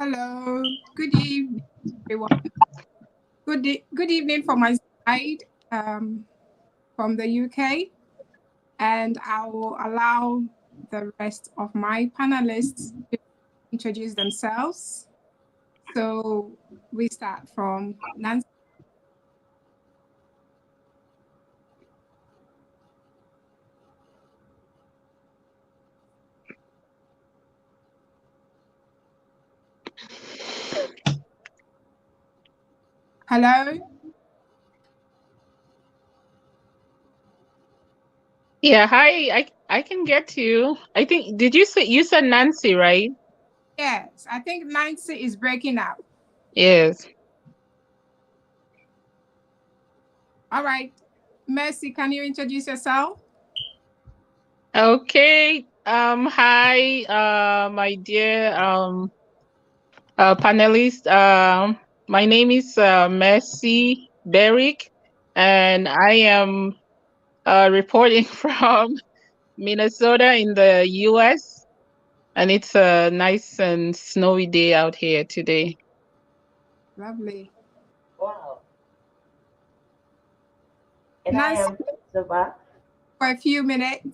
Hello. Good evening, everyone. Good evening from my side, from the UK, and I will allow the rest of my panelists to introduce themselves. So we start from Nancy. Hello. Yeah, hi. I can get you. I think did you said Nancy, right? Yes, I think Nancy is breaking up. Yes. All right. Mercy, can you introduce yourself? Okay. Hi, my dear panelist. My name is Mercy Berrick, and I am reporting from Minnesota in the US, and it's a nice and snowy day out here today. Lovely. Wow. And I Nancy, am Zaba. for a few minutes.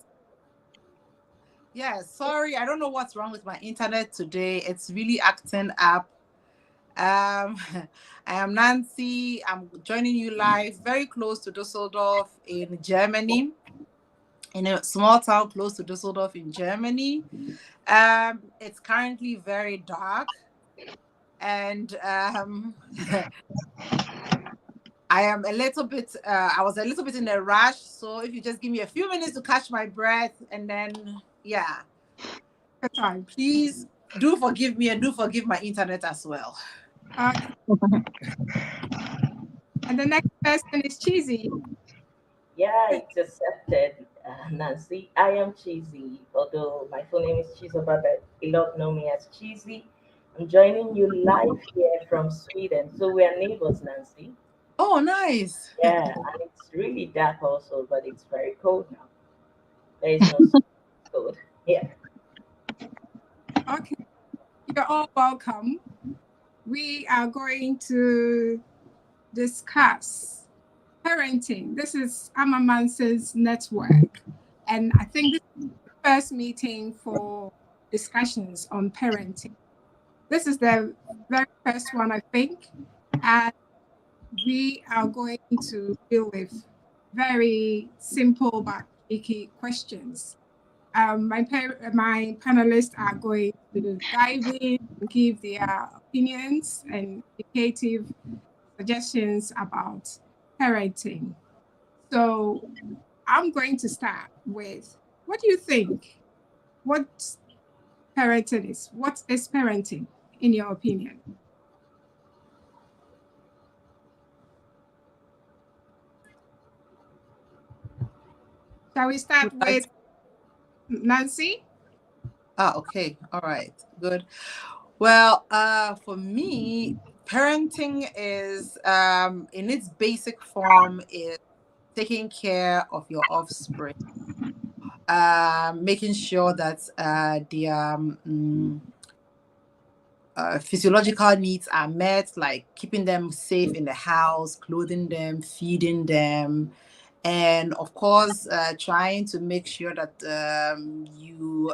Yeah, sorry, I don't know what's wrong with my internet today. It's really acting up. I am Nancy. I'm joining you live very close to Düsseldorf in Germany, in a small town close to Düsseldorf in Germany. It's currently very dark, and I am a little bit. I was a little bit in a rush, so if you just give me a few minutes to catch my breath, and then yeah. Good time. Please do forgive me and do forgive my internet as well. Okay. And the next person is Cheesy. Yeah, it's accepted, Nancy. I am Cheesy, although my full name is Chizoba, but a lot know me as Cheesy. I'm joining you live here from Sweden. So we are neighbors, Nancy. Oh, nice. Yeah, and it's really dark also, but it's very cold now. There is no snow, it's cold. Yeah. Okay. You're all welcome. We are going to discuss parenting. This is Amamance's network. And I think this is the first meeting for discussions on parenting. This is the very first one, I think. And we are going to deal with very simple but tricky questions. My panelists are going to dive in and give their opinions and educative suggestions about parenting. So I'm going to start with, what do you think? What parenting is? What is parenting, in your opinion? Shall we start with Nancy? Okay. All right. Good. Well, for me, parenting is in its basic form is taking care of your offspring, making sure that their physiological needs are met, like keeping them safe in the house, clothing them, feeding them, and of course, trying to make sure that you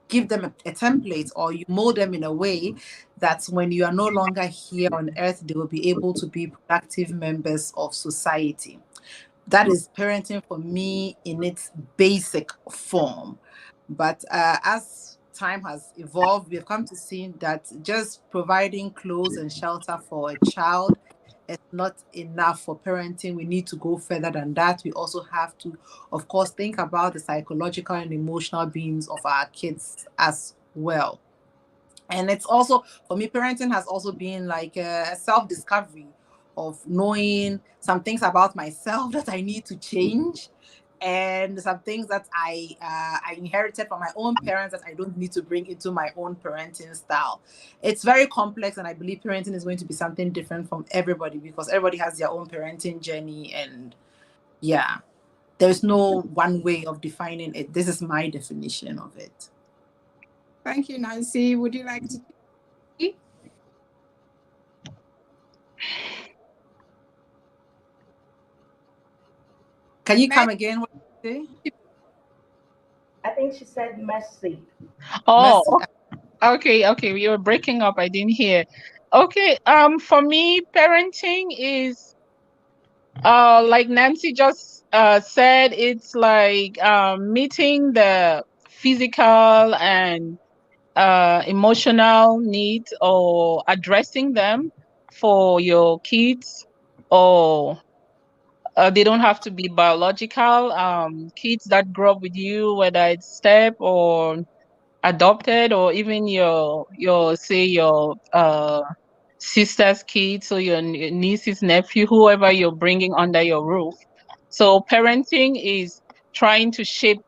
give them a template or you mold them in a way that when you are no longer here on earth, they will be able to be productive members of society. That is parenting for me in its basic form. But as time has evolved, we have come to see that just providing clothes and shelter for a child is not enough for parenting. We need to go further than that. We also have to, of course, think about the psychological and emotional beings of our kids as well. And it's also, for me, parenting has also been like a self-discovery of knowing some things about myself that I need to change, and some things that I inherited from my own parents that I don't need to bring into my own parenting style. It's very complex, and I believe parenting is going to be something different from everybody because everybody has their own parenting journey, and yeah, there's no one way of defining it. This is my definition of it. Thank you, Nancy. Would you like to? Can you come again? What did you say? I think she said messy. Oh, Mercy. okay. You were breaking up. I didn't hear. Okay. For me, parenting is like Nancy just said, it's like meeting the physical and emotional needs, or addressing them for your kids, or they don't have to be biological. Kids that grow up with you, whether it's step or adopted, or even your say your sister's kids, or your niece's nephew, whoever you're bringing under your roof. So parenting is trying to shape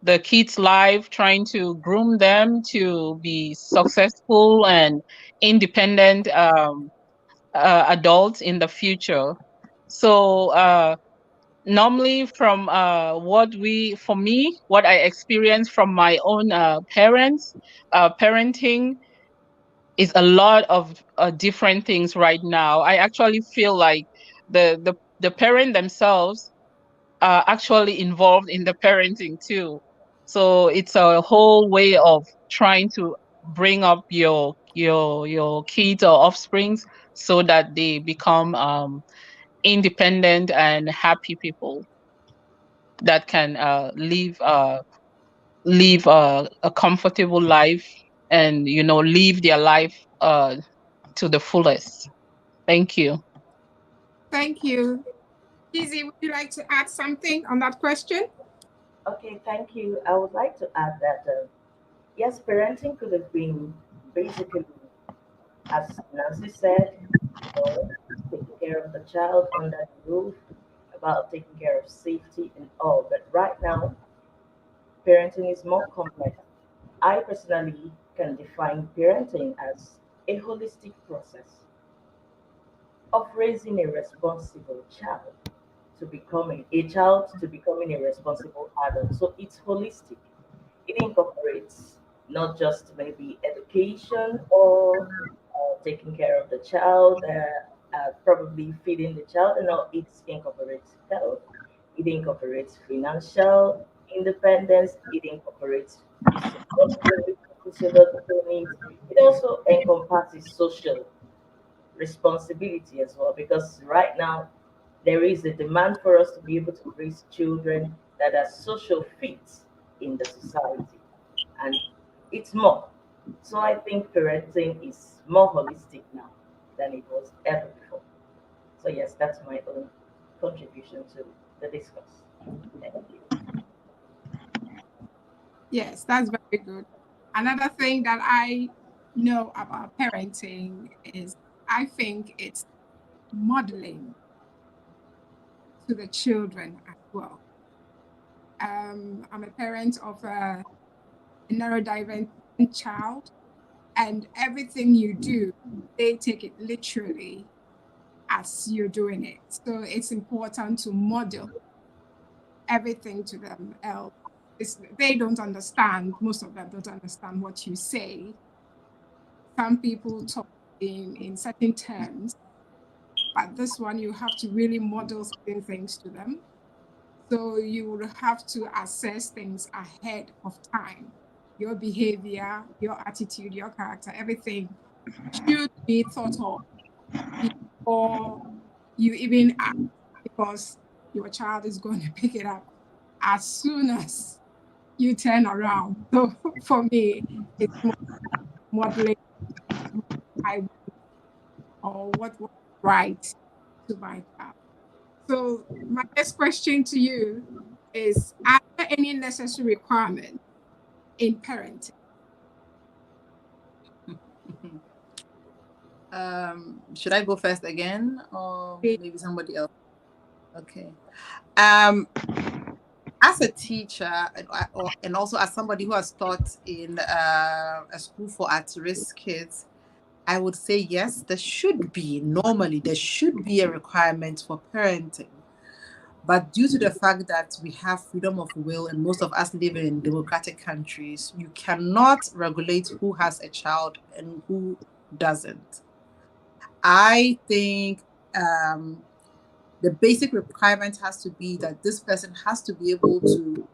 the kids' life, trying to groom them to be successful and independent adults in the future. So normally from what I experienced from my own parents, parenting is a lot of different things right now. I actually feel like the parent themselves are actually involved in the parenting too. So it's a whole way of trying to bring up your kids or offsprings so that they become independent and happy people that can live a comfortable life, and live their life to the fullest. Thank you. Thank you. Kizzy, would you like to add something on that question? Okay, thank you. I would like to add that yes, parenting could have been basically, as Nancy said, taking care of the child under the roof, about taking care of safety and all. But right now, parenting is more complex. I personally can define parenting as a holistic process of raising a responsible child to becoming a responsible adult. So it's holistic. It incorporates not just maybe education or taking care of the child, probably feeding the child, and all. It incorporates health. It incorporates financial independence. It incorporates physiological physiological needs. It also encompasses social responsibility as well, because right now there is a demand for us to be able to raise children that are social fit in the society, and it's more. So I think parenting is more holistic now than it was ever before. So yes, that's my own contribution to the discourse. Thank you. Yes, that's very good. Another thing that I know about parenting is I think it's modeling to the children as well. I'm a parent of a neurodivergent child, and everything you do, they take it literally as you're doing it. So it's important to model everything to them. Else they don't understand, most of them don't understand what you say. Some people talk in certain terms, but this one you have to really model certain things to them. So you will have to assess things ahead of time. Your behavior, your attitude, your character, everything should be thought of before you even act, because your child is going to pick it up as soon as you turn around. So for me, it's modeling I or what was right to my child. So my next question to you is: are there any necessary requirements in parenting? Should I go first again, or maybe somebody else? Okay. Um, as a teacher, and also as somebody who has taught in a school for at-risk kids, I would say yes, there should be a requirement for parenting. But due to the fact that we have freedom of will and most of us live in democratic countries, you cannot regulate who has a child and who doesn't. I think the basic requirement has to be that this person has to be able to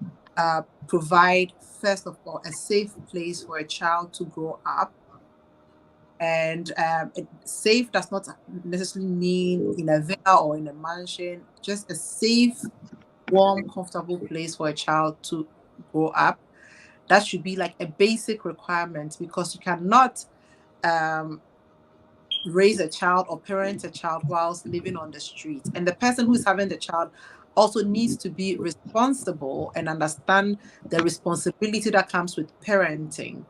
provide, first of all, a safe place for a child to grow up. And safe does not necessarily mean in a villa or in a mansion, just a safe, warm, comfortable place for a child to grow up. That should be like a basic requirement, because you cannot um, raise a child or parent a child whilst living on the street. And the person who's having the child also needs to be responsible and understand the responsibility that comes with parenting.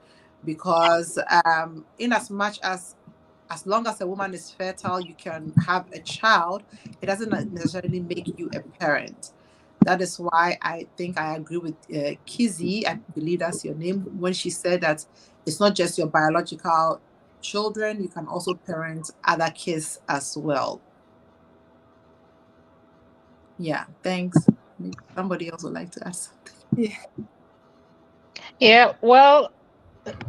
Because in as much as long as a woman is fertile, you can have a child, it doesn't necessarily make you a parent. That is why I think I agree with Kizzy, I believe that's your name, when she said that it's not just your biological children, you can also parent other kids as well. Yeah, thanks. Maybe somebody else would like to ask something. Yeah. Yeah, well,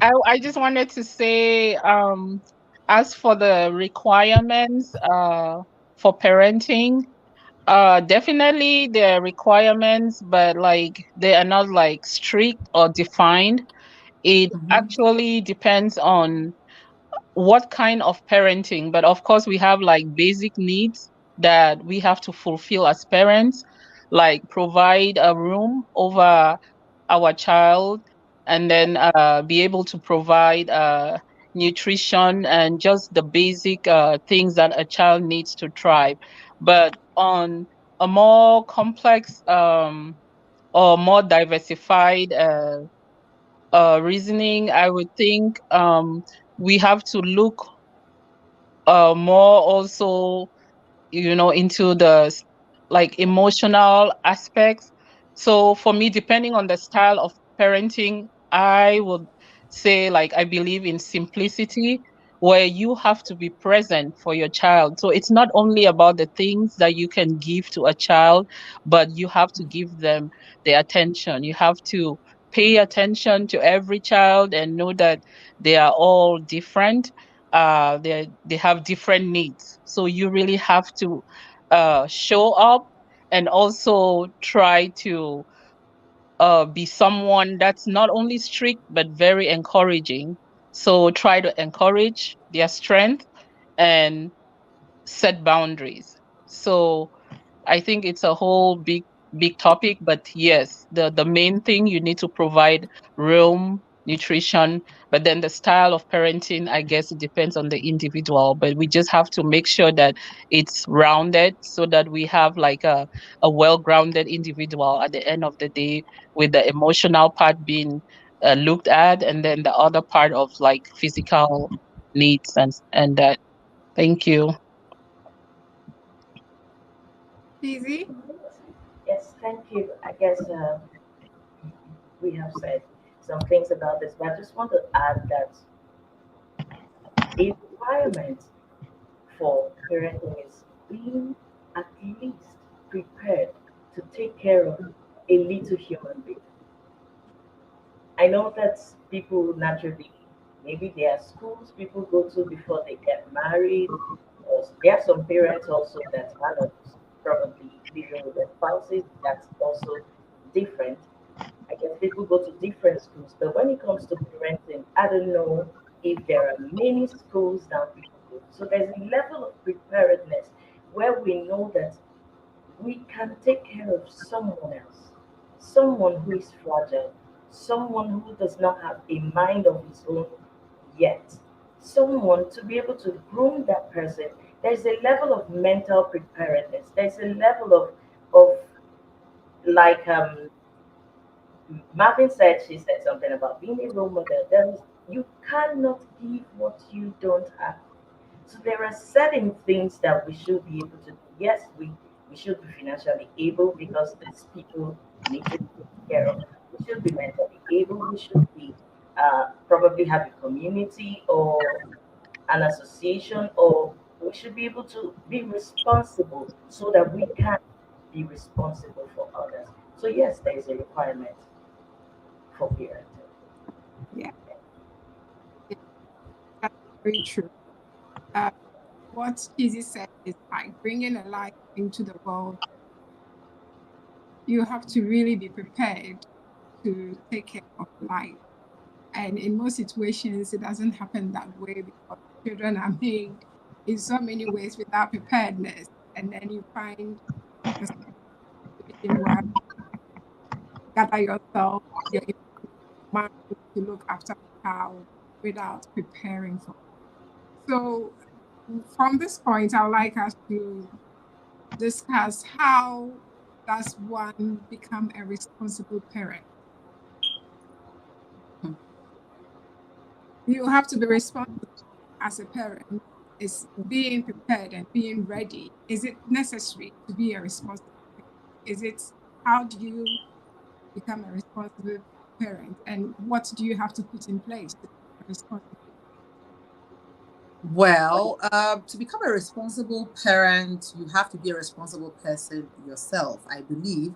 I just wanted to say, as for the requirements for parenting, definitely there are requirements, but like they are not like strict or defined. It Mm-hmm. actually depends on what kind of parenting, but of course we have like basic needs that we have to fulfill as parents, like provide a room over our child, and then be able to provide nutrition and just the basic things that a child needs to thrive. But on a more complex or more diversified reasoning, I would think we have to look more also, into the like emotional aspects. So for me, depending on the style of parenting, I would say, like, I believe in simplicity, where you have to be present for your child. So it's not only about the things that you can give to a child, but you have to give them the attention. You have to pay attention to every child and know that they are all different. They have different needs, so you really have to show up and also try to be someone that's not only strict but very encouraging. So try to encourage their strength and set boundaries. So I think it's a whole big topic, but yes, the main thing, you need to provide room, nutrition, but then the style of parenting, I guess it depends on the individual, but we just have to make sure that it's rounded so that we have like a well-grounded individual at the end of the day, with the emotional part being looked at, and then the other part of like physical needs and that. Thank you. Easy. Yes, thank you. I guess we have said some things about this, but I just want to add that a requirement for parenting is being at least prepared to take care of a little human being. I know that people naturally, maybe there are schools people go to before they get married, or there are some parents also that are not probably living with their spouses. That's also different. I guess people go to different schools, but when it comes to parenting, I don't know if there are many schools that people go. So there's a level of preparedness where we know that we can take care of someone else, someone who is fragile, someone who does not have a mind of his own yet, someone to be able to groom that person. There's a level of mental preparedness. There's a level of like Marvin said, she said something about being a role model. There is, you cannot give what you don't have. So there are certain things that we should be able to do. Yes, we should be financially able because these people need to be taken care of. We should be mentally able. We should be probably have a community or an association, or we should be able to be responsible so that we can be responsible for others. So yes, there is a requirement for parenting. Yeah, yeah, that's very true. Uh, what Chizzy said is like bringing a life into the world. You have to really be prepared to take care of life. And in most situations, it doesn't happen that way because children are made in so many ways without preparedness. And then you find a situation where you gather yourself, you're in mind to look after a child without preparing for it. So, from this point, I would like us to discuss how does one become a responsible parent. You have to be responsible as a parent. Is being prepared and being ready. Is it necessary to be a responsible parent? Is it how do you become a responsible parent and what do you have to put in place to be a responsible Well, to become a responsible parent, you have to be a responsible person yourself, I believe.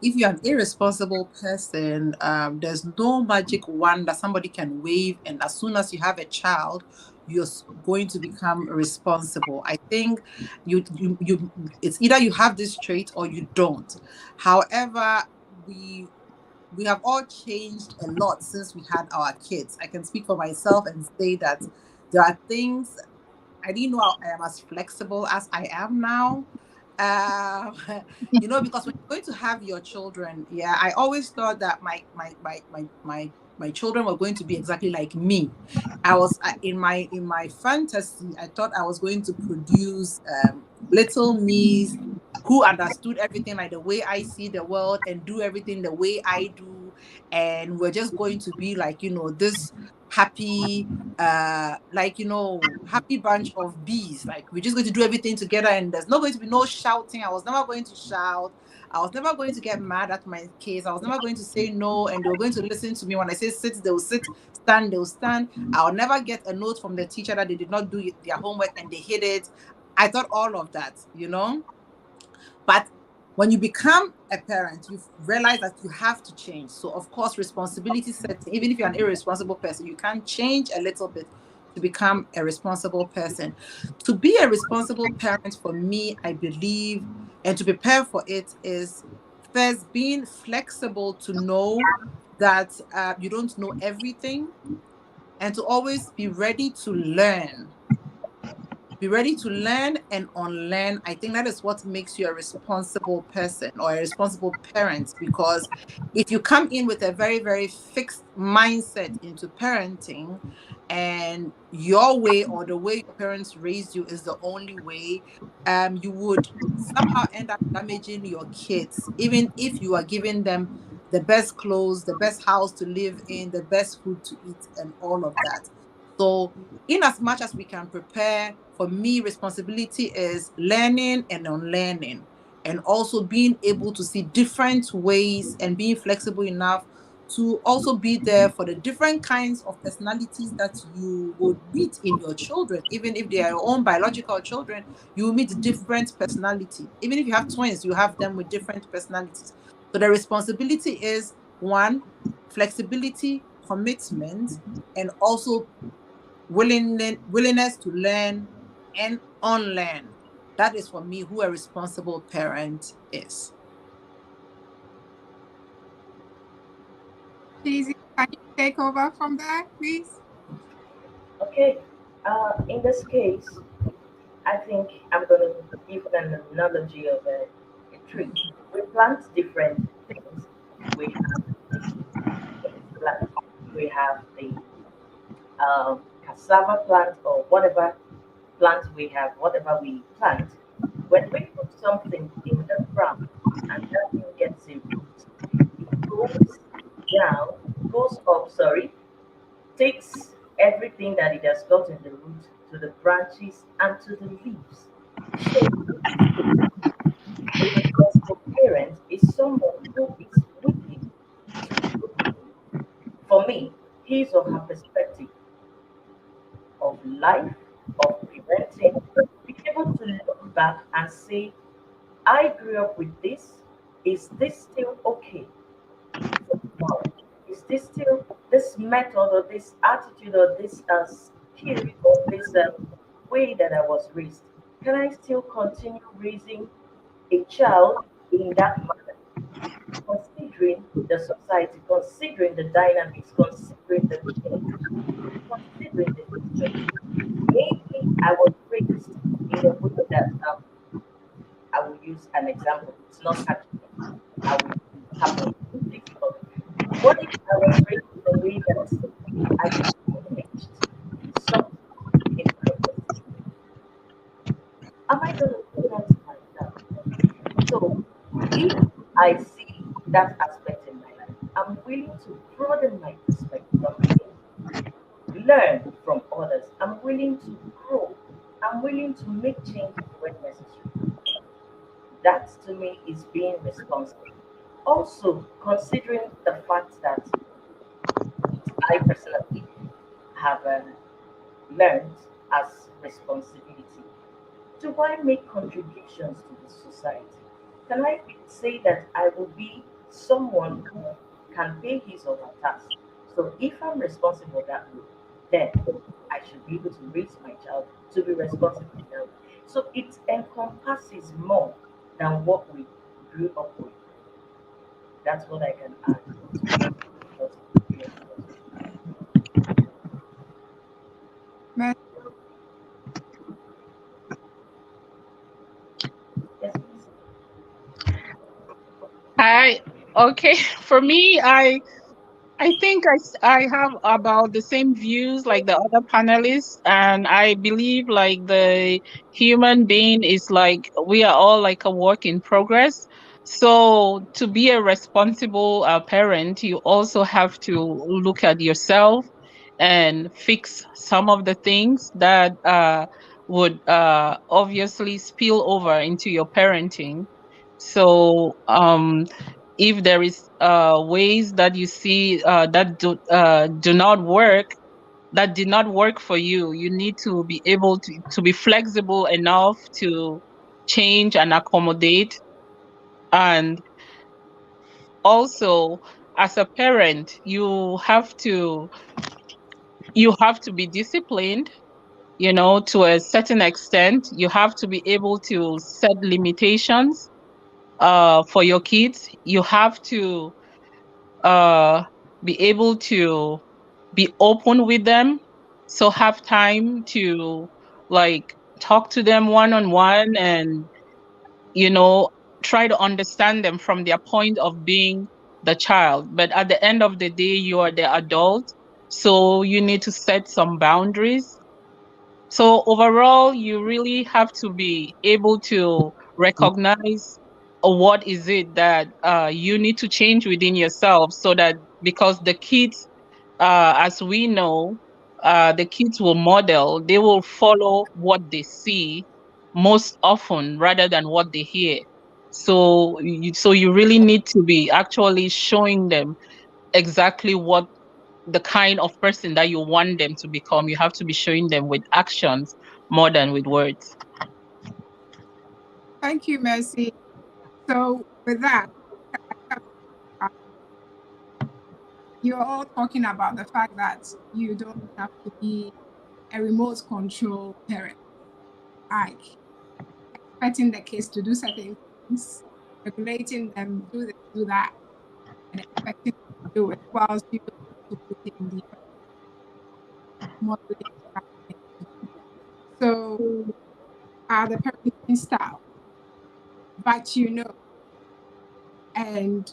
If you're an irresponsible person, there's no magic wand that somebody can wave, and as soon as you have a child, you're going to become responsible. I think you it's either you have this trait or you don't. However, we we have all changed a lot since we had our kids. I can speak for myself and say that there are things I didn't know I am as flexible as I am now. Because when you're going to have your children, yeah, I always thought that my children were going to be exactly like me. In my fantasy, I thought I was going to produce little me's who understood everything like the way I see the world and do everything the way I do, and we're just going to be like this happy happy bunch of bees. Like we're just going to do everything together and there's not going to be no shouting. I was never going to shout. I was never going to get mad at my kids. I was never going to say no and they were going to listen to me. When I say sit, they will sit, stand, they will stand. I'll never get a note from the teacher that they did not do their homework and they hid it. I thought all of that. But when you become a parent, you realize that you have to change. So, of course, responsibility sets in. Even if you're an irresponsible person, you can change a little bit to become a responsible person. To be a responsible parent, for me, I believe, and to prepare for it is first being flexible to know that you don't know everything and to always be ready to learn, be ready to learn and unlearn. I think that is what makes you a responsible person or a responsible parent. Because if you come in with a very, very fixed mindset into parenting and your way or the way your parents raised you is the only way, you would somehow end up damaging your kids, even if you are giving them the best clothes, the best house to live in, the best food to eat, and all of that. So in as much as we can prepare, for me, responsibility is learning and unlearning, and also being able to see different ways and being flexible enough to also be there for the different kinds of personalities that you would meet in your children. Even if they are your own biological children, you will meet different personality. Even if you have twins, you have them with different personalities. So the responsibility is one, flexibility, commitment, and also willingness to learn and unlearn. That is for me who a responsible parent is. Cheesy, can you take over from there, please? Okay, in this case, I think I'm going to give an analogy of a tree. We plant different things. We have the plant, we have the cassava plant or whatever plant we have, whatever we plant. When we put something in the ground and that thing gets a root, it goes down, goes up, sorry, takes everything that it has got in the root to the branches and to the leaves. So a responsible parent is someone who is willing to look, for me, his or her perspective of life, of parenting, be able to look back and say, I grew up with this. Is this still okay for now? Is this still this method or this attitude or this skill or this way that I was raised? Can I still continue raising a child in that manner, considering the society, considering the dynamics, considering the change, considering the history? Maybe I was raised in a way that I will use an example. It's not actually. I will happen difficult. What if I was raised in a way that I privileged something in privacy? Am I going to do that to myself? So if I see that aspect in my life, I'm willing to broaden my perspective. I'm willing to learn from others. I'm willing to grow. I'm willing to make changes when necessary. That to me is being responsible. Also, considering the fact that I personally have learned as responsibility, do I make contributions to the society? Can I say that I will be someone who can pay his or her tax? So if I'm responsible that way, then I should be able to raise my child to be responsible in that way. So it encompasses more than what we grew up with. That's what I can add to what you have said. But Yes, please. I okay. For me, I think I have about the same views like the other panelists, and I believe like the human being is like we are all like a work in progress. So to be a responsible parent, you also have to look at yourself and fix some of the things that would obviously spill over into your parenting. So if there is ways that you see that do not work, that did not work for you, you need to be able to be flexible enough to change and accommodate. And also, as a parent, you have to be disciplined, to a certain extent. You have to be able to set limitations for your kids. You have to uh, be able to be open with them. So have time to like talk to them one on one, and you know try to understand them from their point of being the child. But at the end of the day, you are the adult, so you need to set some boundaries. So overall, you really have to be able to recognize what is it that you need to change within yourself, so that because the kids, as we know, the kids will model, they will follow what they see most often rather than what they hear. So you really need to be actually showing them exactly what the kind of person that you want them to become. You have to be showing them with actions more than with words. thank you, Mercy. So with that, uh, you're all talking about the fact that you don't have to be a remote control parent, like expecting the kids to do certain things, regulating them, do this, do that, and expecting them to do it, whilst you don't have to put in the modeling that they need to do. So are the parenting style that and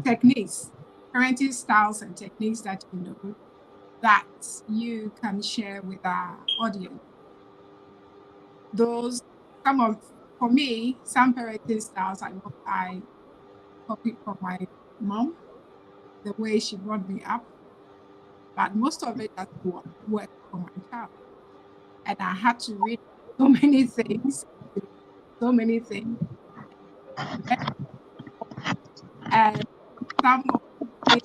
techniques, parenting styles and techniques that that you can share with our audience. Those some of For me, some parenting styles I copied from my mom, the way she brought me up, but most of it doesn't work for my child. And I had to read so many things, so many things, and some of the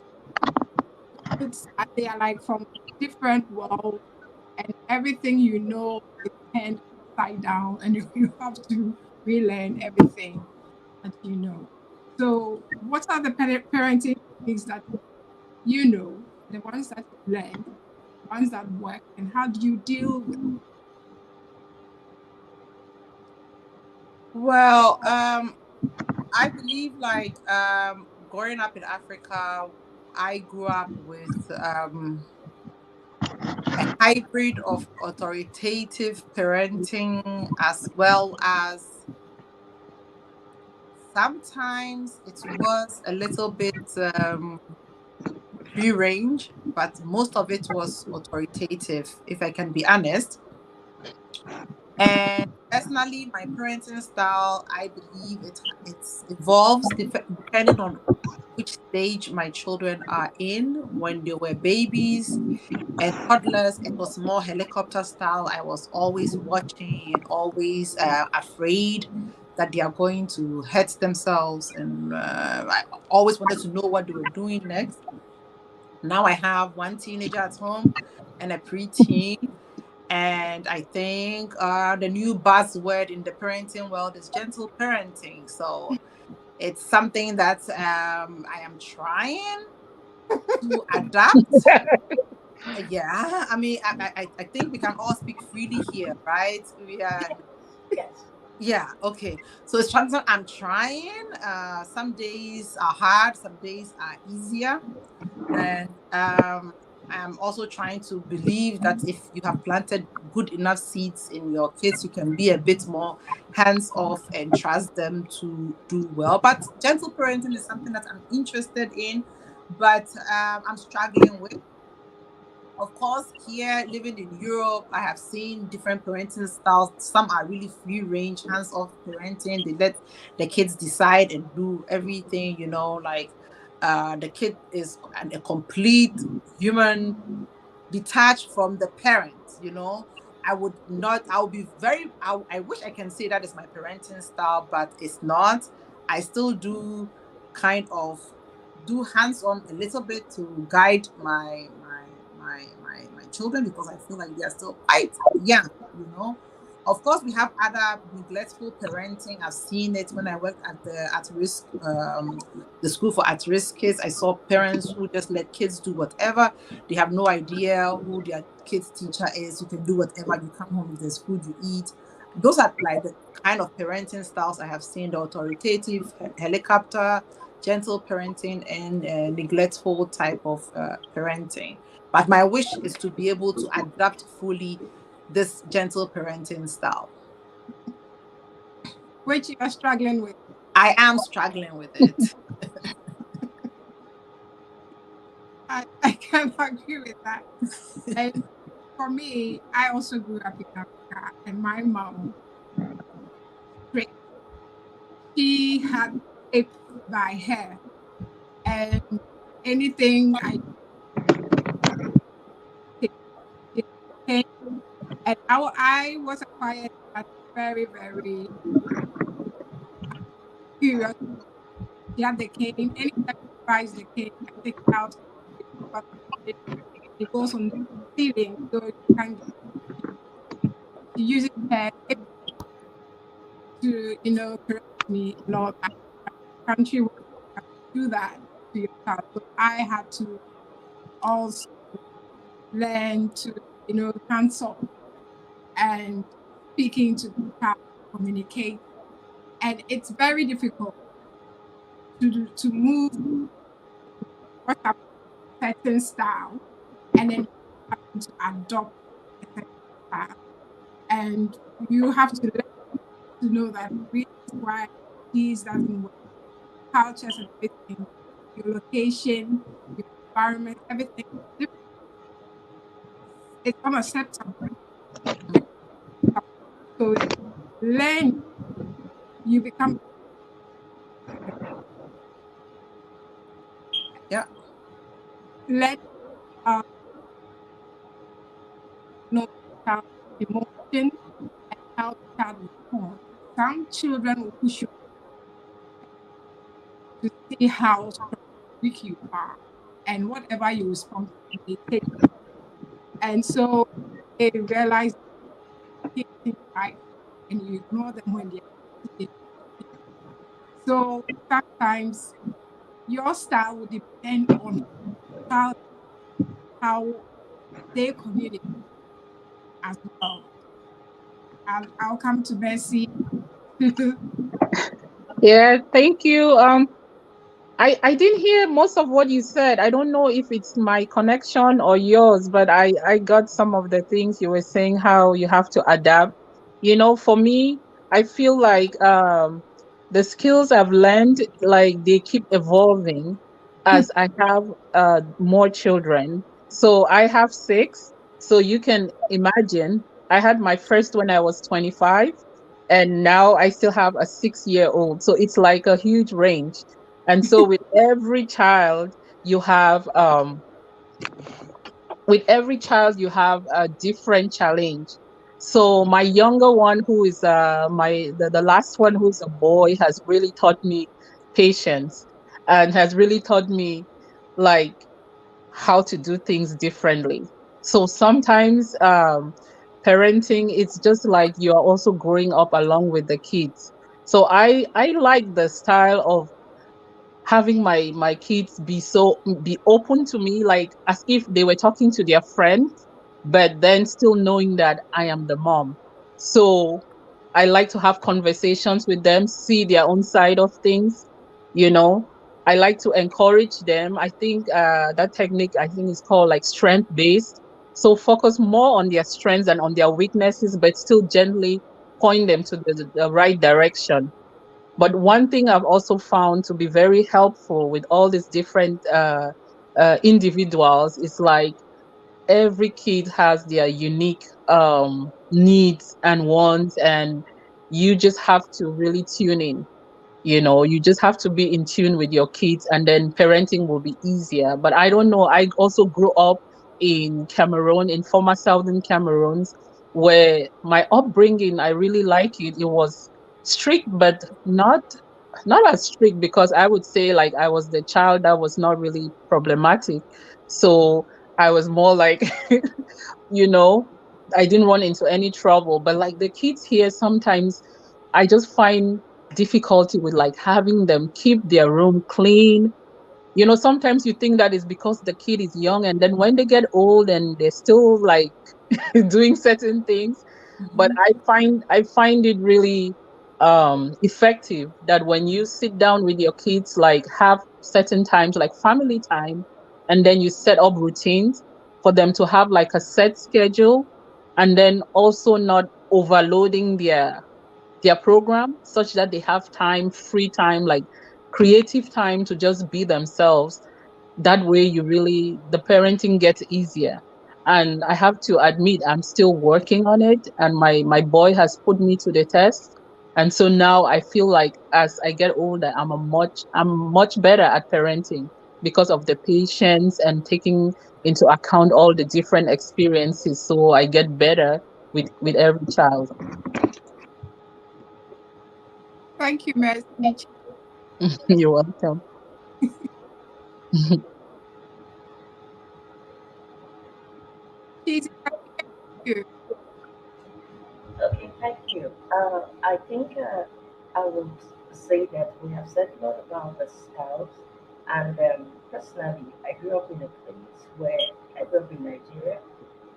things they are like from different worlds, and everything is turned upside down, and you have to relearn everything that you know. So, what are the parenting things that you know, the ones that you learned, ones that work, and how do you deal with? Well, I believe like growing up in Africa, I grew up with a hybrid of authoritative parenting as well as sometimes it was a little bit free range, but most of it was authoritative, if I can be honest. And personally, my parenting style, I believe it evolves depending on which stage my children are in. When they were babies and toddlers, it was more helicopter style. I was always watching, always afraid that they are going to hurt themselves, and I always wanted to know what they were doing next. Now I have one teenager at home and a preteen, and I think the new buzzword in the parenting world is gentle parenting. So it's something that I am trying to adapt. Yeah, I mean, I think we can all speak freely here, right? We are, Yes. yeah, okay. So it's something I'm trying. Some days are hard, some days are easier. And I'm also trying to believe that if you have planted good enough seeds in your kids, you can be a bit more hands off and trust them to do well. But gentle parenting is something that I'm interested in, but I'm struggling with. Of course, here living in Europe, I have seen different parenting styles. Some are really free range, hands off parenting. They let the kids decide and do everything, like the kid is a complete human detached from the parent. I would not, I would be very, I wish I can say that is my parenting style, but it's not. I still do kind of do hands-on a little bit to guide my children because I feel like they are still quite young. Of course, we have other neglectful parenting. I've seen it when I worked at the school for at-risk kids. I saw parents who just let kids do whatever. They have no idea who their kid's teacher is. You can do whatever. You come home, there's food you eat. Those are like the kind of parenting styles I have seen: the authoritative, helicopter, gentle parenting, and neglectful type of parenting. But my wish is to be able to adapt fully this gentle parenting style. Which you are struggling with? I am struggling with it. I can agree with that. And for me, I also grew up in Africa, and my mom, she had it by her, and anything I did, she came, and I was a quiet but very, very curious. She had the cane. Anytime she tries the cane, I take it out. But it goes on the ceiling, so you can get. She uses her hip to, correct me and all that. Country where you have to do that to your child. So I had to also learn to, consult and speaking to the child, communicate. And it's very difficult to move what a certain style and then having to adopt a certain style. And you have to learn to know that reasons why these doesn't work, cultures and everything, your location, your environment, everything is different. It's unacceptable. So learn, you become Yeah. learn uh, know child emotion and how the child responds. Some children will push you to see how weak you are, and whatever you respond to, they take. And so they realize things right, and you ignore them when they're to the so sometimes your style will depend on how how they communicate as well. I'll come to Bessie. Yeah, thank you. I didn't hear most of what you said. I don't know if it's my connection or yours, but I got some of the things you were saying, how you have to adapt. For me, I feel like the skills I've learned, like they keep evolving as I have more children. So I have six. So you can imagine, I had my first when I was 25, and now I still have a 6-year old. So it's like a huge range. And so with every child you have a different challenge. So my younger one, who is the last one, who's a boy, has really taught me patience, and has really taught me like how to do things differently. So sometimes parenting, it's just like you're also growing up along with the kids. So I like the style of having my kids be open to me, like as if they were talking to their friend, but then still knowing that I am the mom. So I like to have conversations with them, see their own side of things. you know I like to encourage them. I think that technique, I think, is called like strength based. So focus more on their strengths and on their weaknesses, but still gently point them to the right direction. But one thing I've also found to be very helpful with all these different individuals is like every kid has their unique needs and wants, and you just have to really tune in. You just have to be in tune with your kids, and then parenting will be easier. But I don't know, I also grew up in Cameroon, in former Southern Cameroon, where my upbringing, I really like it. It was strict, but not as strict, because I would say like I was the child that was not really problematic. So I was more like, you know, I didn't run into any trouble. But like the kids here, sometimes I just find difficulty with like having them keep their room clean. Sometimes you think that is because the kid is young, and then when they get old and they're still like doing certain things. But Mhm. I find it really effective that when you sit down with your kids, like have certain times like family time, and then you set up routines for them to have like a set schedule, and then also not overloading their program, such that they have time, free time, like creative time to just be themselves. That way the parenting gets easier. And I have to admit, I'm still working on it, and my boy has put me to the test. And so now I feel like as I get older, I'm much better at parenting, because of the patience and taking into account all the different experiences, so I get better with every child. Thank you, Mercy. You're welcome. Cheesy, you. Okay, thank you. I think I would say that we have said a lot about the styles, and personally, I grew up in a place where I grew up in Nigeria,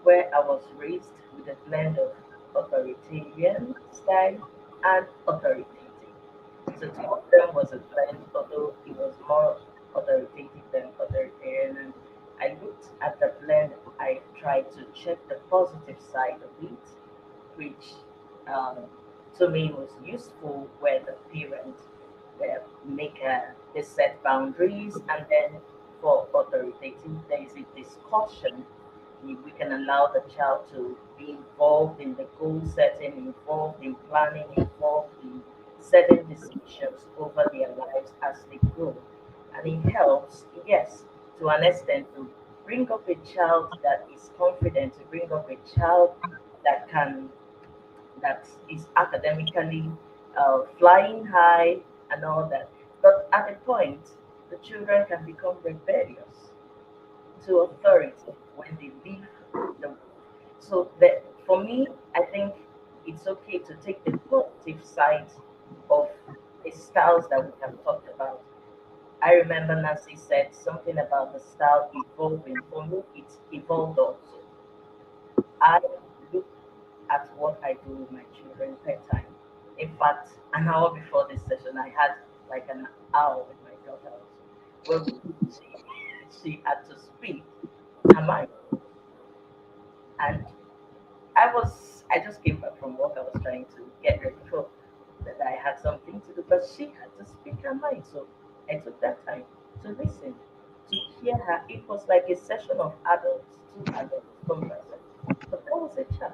where I was raised with a blend of authoritarian style and authoritative. So two of them was a blend, although it was more authoritative than authoritarian. And I looked at the blend. I tried to check the positive side of it, which um, to me was useful, where the parent they set boundaries, and then for authoritative there is a discussion. We can allow the child to be involved in the goal setting, involved in planning, involved in setting decisions over their lives as they grow. And it helps, yes, to an extent, to bring up a child that is confident, to bring up a child that can that is academically flying high and all that. But at a point, the children can become rebellious to authority when they leave the. So that for me, I think it's okay to take the positive side of the styles that we have talked about. I remember Nancy said something about the style evolving. For me, it's evolved also. I look at what I do with my children per time. In fact, an hour before this session, I had like an hour with my daughter also, where she had to speak her mind. And I just came back from work. I was trying to get ready for that I had something to do, but she had to speak her mind. So I took that time to listen, to hear her. It was like a session of adults, two adults conversing. But that was a child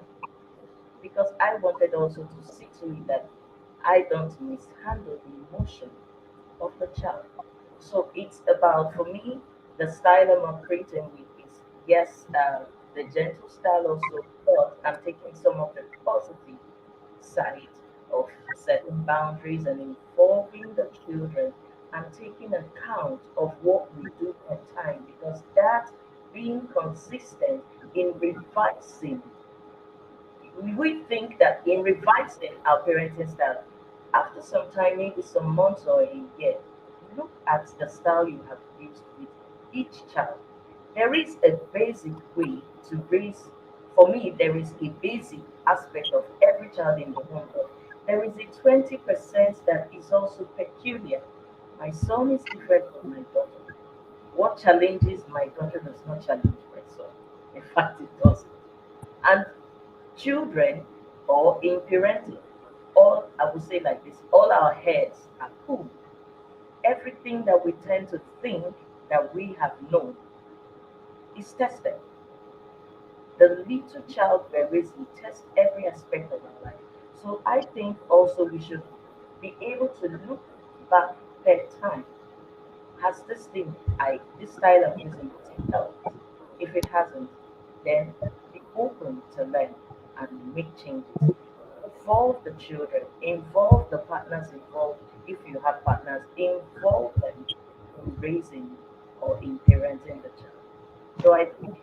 because I wanted also to see to it that I don't mishandle the emotion of the child. So it's about, for me, the style I'm operating with is, yes, the gentle style also, but I'm taking some of the positive side of setting boundaries and involving the children and taking account of what we do at time, because that being consistent in revising, we think that in revising our parenting style, after some time, maybe some months or a year, look at the style you have used with each child. There is a basic way to raise, for me, there is a basic aspect of every child in the home, but there is a 20% that is also peculiar. My son is different from my daughter. What challenges my daughter does not challenge my son. In fact, it doesn't. And children, or in parenting, all I would say like this, all our heads are cool. Everything that we tend to think that we have known is tested. The little child we raise will test every aspect of our life. So I think also we should be able to look back per time. Has this style of using it helped? If it hasn't, then be open to learn and make changes. Involve the children, involve the partners involved. If you have partners, involve them in raising or in parenting the child. So I think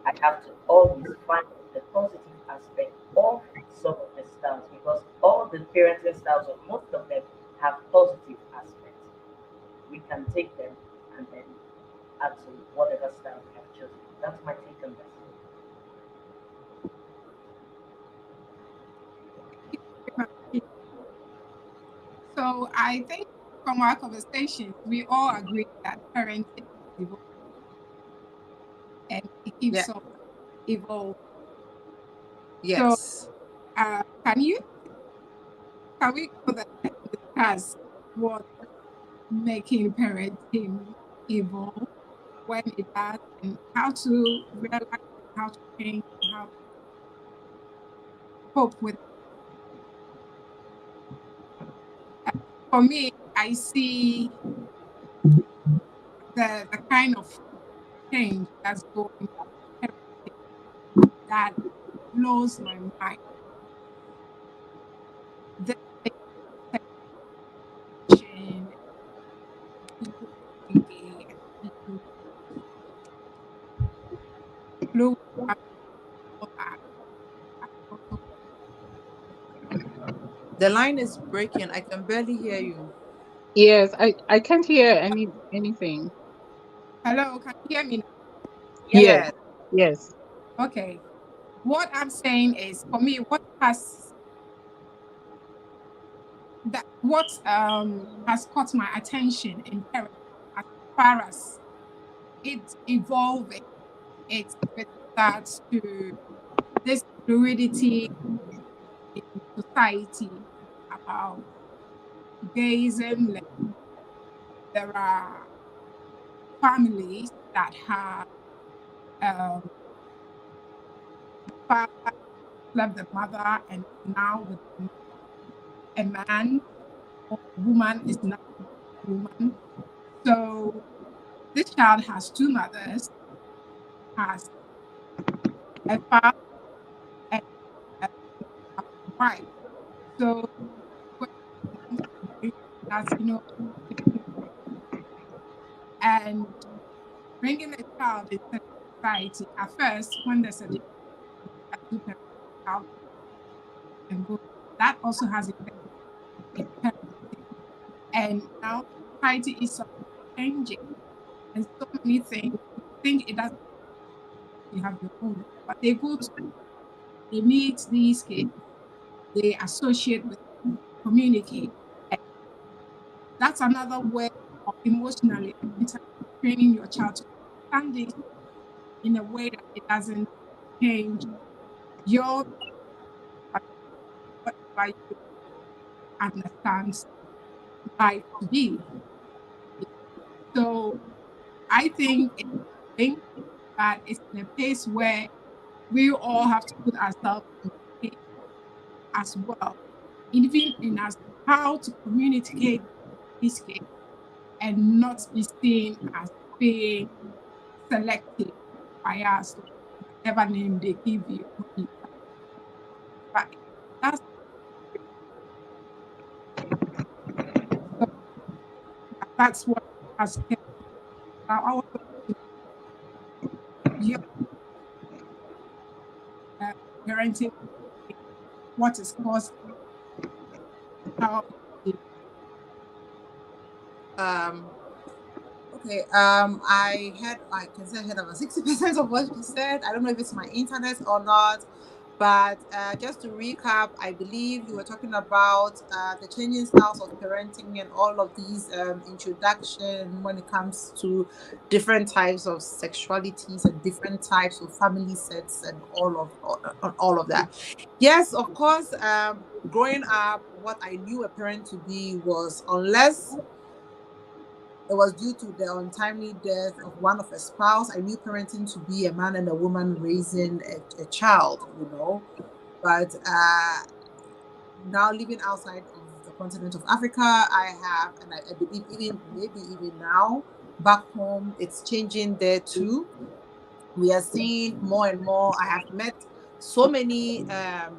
I have to always find the positive aspect of some of the styles, because all the parenting styles, or most of them, have positive aspects. We can take them and then add to whatever style we have chosen. That's my take on this. So I think from our conversations, we all agree that parenting is evolving and it Yeah. keeps on evolving. So Yes. can you can we go there and discuss what making parenting evolve when it does, and how to realize and how to change and how to cope with it? For me, I see the kind of change that's going on in parenting that blows my mind. The separation, people getting gay, and people blowing up all that. Also, The line is breaking. I can barely hear you. Yes, I can't hear anything. hello, can you hear me Yes, Yes, Yes. yes. now? Okay. What I'm saying is, for me, what has caught my attention in parenting, as far as it's evolving, it's with regards to this fluidity in society about gayism. Like, there are families that have um, father left the mother and now with a man, or the woman is now a woman. So this child has two mothers, has a father and a wife. So when moms are doing that, and bringing a child into society, at first, when there's a difference between two parents, child and go, that also has effect. in parenting. And now society is sort of changing, and so many things. You think it doesn't, you have your own, but they go to, they meet these kids, they associate with, communicate. And that's another way of emotionally and mentally training your child to understand this in a way that it doesn't change your, whatever you understand life to be. So I think it's a thing that it's in a place where we all have to put ourselves in the case as well, even in as how to communicate this case and not be seen as being selective, biased, or whatever name they give you. But that's, that's what has kept our your parenting, what is caused, how it, Okay, I can say I heard about 60% of what you said. I don't know if it's my internet or not, but just to recap, I believe you were talking about the changing styles of parenting and all of these introduction when it comes to different types of sexualities and different types of family sets and all of that. Yes, of course. Growing up, what I knew a parent to be was, unless it was due to the untimely death of one of a spouse, I knew parenting to be a man and a woman raising a child, you know. But now living outside of the continent of Africa, I have, and I believe even maybe even now back home, it's changing there too. We are seeing more and more. I have met so many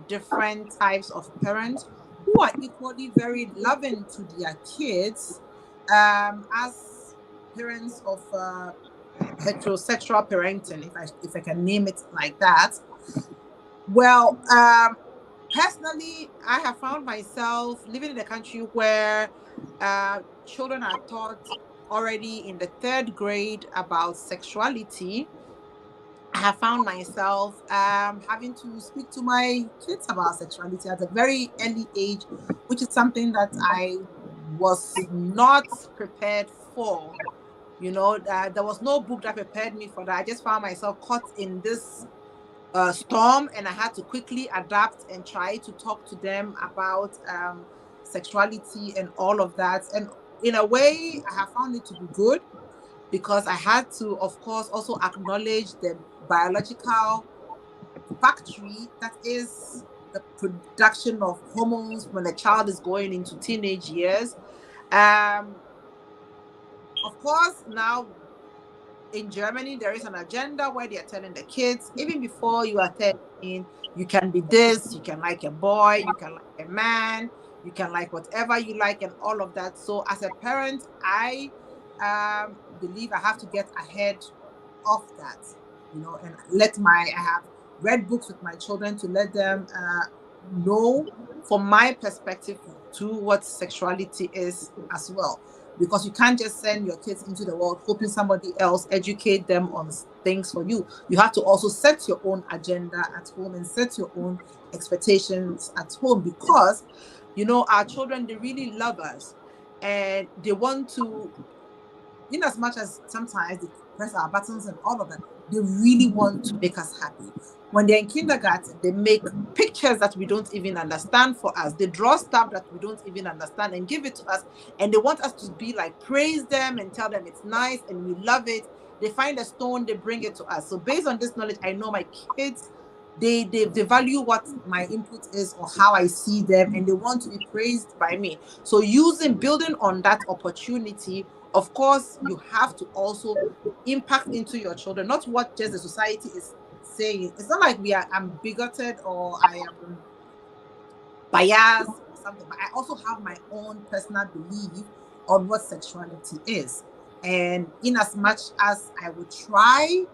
different types of parents who are equally very loving to their kids, as parents of heterosexual parenting, if I can name it like that. Well, personally, I have found myself living in a country where children are taught already in the third grade about sexuality. I have found myself having to speak to my kids about sexuality at a very early age, which is something that I was not prepared for. You know, there was no book that prepared me for that. I just found myself caught in this storm, and I had to quickly adapt and try to talk to them about sexuality and all of that. And in a way, I have found it to be good because I had to, of course, also acknowledge the biological factory that is the production of hormones when a child is going into teenage years. Um, of course, now in Germany, there is an agenda where they are telling the kids, even before you are 13, you can be this, you can like a boy, you can like a man, you can like whatever you like, and all of that. So, as a parent, I believe I have to get ahead of that, you know, and I have read books with my children to let them know from my perspective to what sexuality is as well, because you can't just send your kids into the world hoping somebody else educate them on things for you. You have to also set your own agenda at home and set your own expectations at home, because you know our children, they really love us and they want to, in as much as sometimes they press our buttons and all of that, they really want to make us happy. When they're in kindergarten, they make pictures that we don't even understand for us. They draw stuff that we don't even understand and give it to us. And they want us to be like, praise them and tell them it's nice and we love it. They find a stone, they bring it to us. So based on this knowledge, I know my kids, they value what my input is or how I see them, and they want to be praised by me. So building on that opportunity, of course, you have to also impact into your children, not what just the society is saying. It's not like I'm bigoted or I am biased or something, but I also have my own personal belief on what sexuality is. And in as much as I would try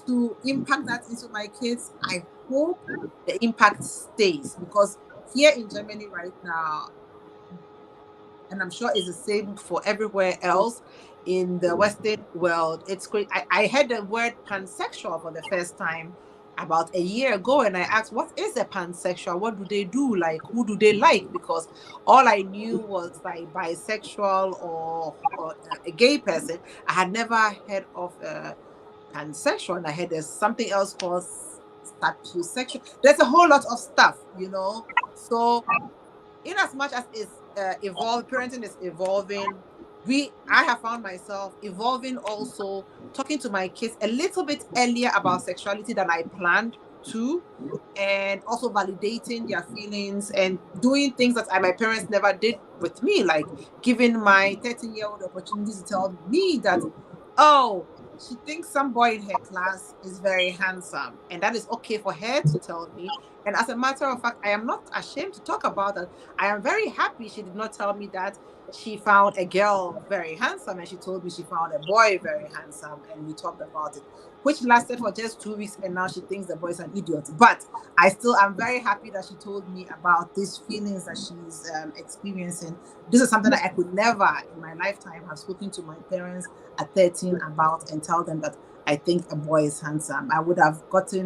to impact that into my kids, I hope the impact stays, because here in Germany right now, and I'm sure it's the same for everywhere else in the Western world. It's great. I heard the word pansexual for the first time about a year ago, and I asked, what is a pansexual? What do they do? Like, who do they like? Because all I knew was like bisexual or a gay person. I had never heard of pansexual, and I heard there's something else called sapiosexual. There's a whole lot of stuff, you know. So in as much as it's evolved, parenting is evolving. I have found myself evolving also, talking to my kids a little bit earlier about sexuality than I planned to, and also validating their feelings and doing things that my parents never did with me, like giving my 13-year-old opportunities to tell me that, oh, she thinks some boy in her class is very handsome, and that is okay for her to tell me. And as a matter of fact, I am not ashamed to talk about that. I am very happy she did not tell me that she found a girl very handsome and she told me she found a boy very handsome, and we talked about it, which lasted for just 2 weeks, and now she thinks the boy is an idiot. But I still am very happy that she told me about these feelings that she's experiencing. This is something that I could never in my lifetime have spoken to my parents at 13 about and tell them that I think a boy is handsome. I would have gotten,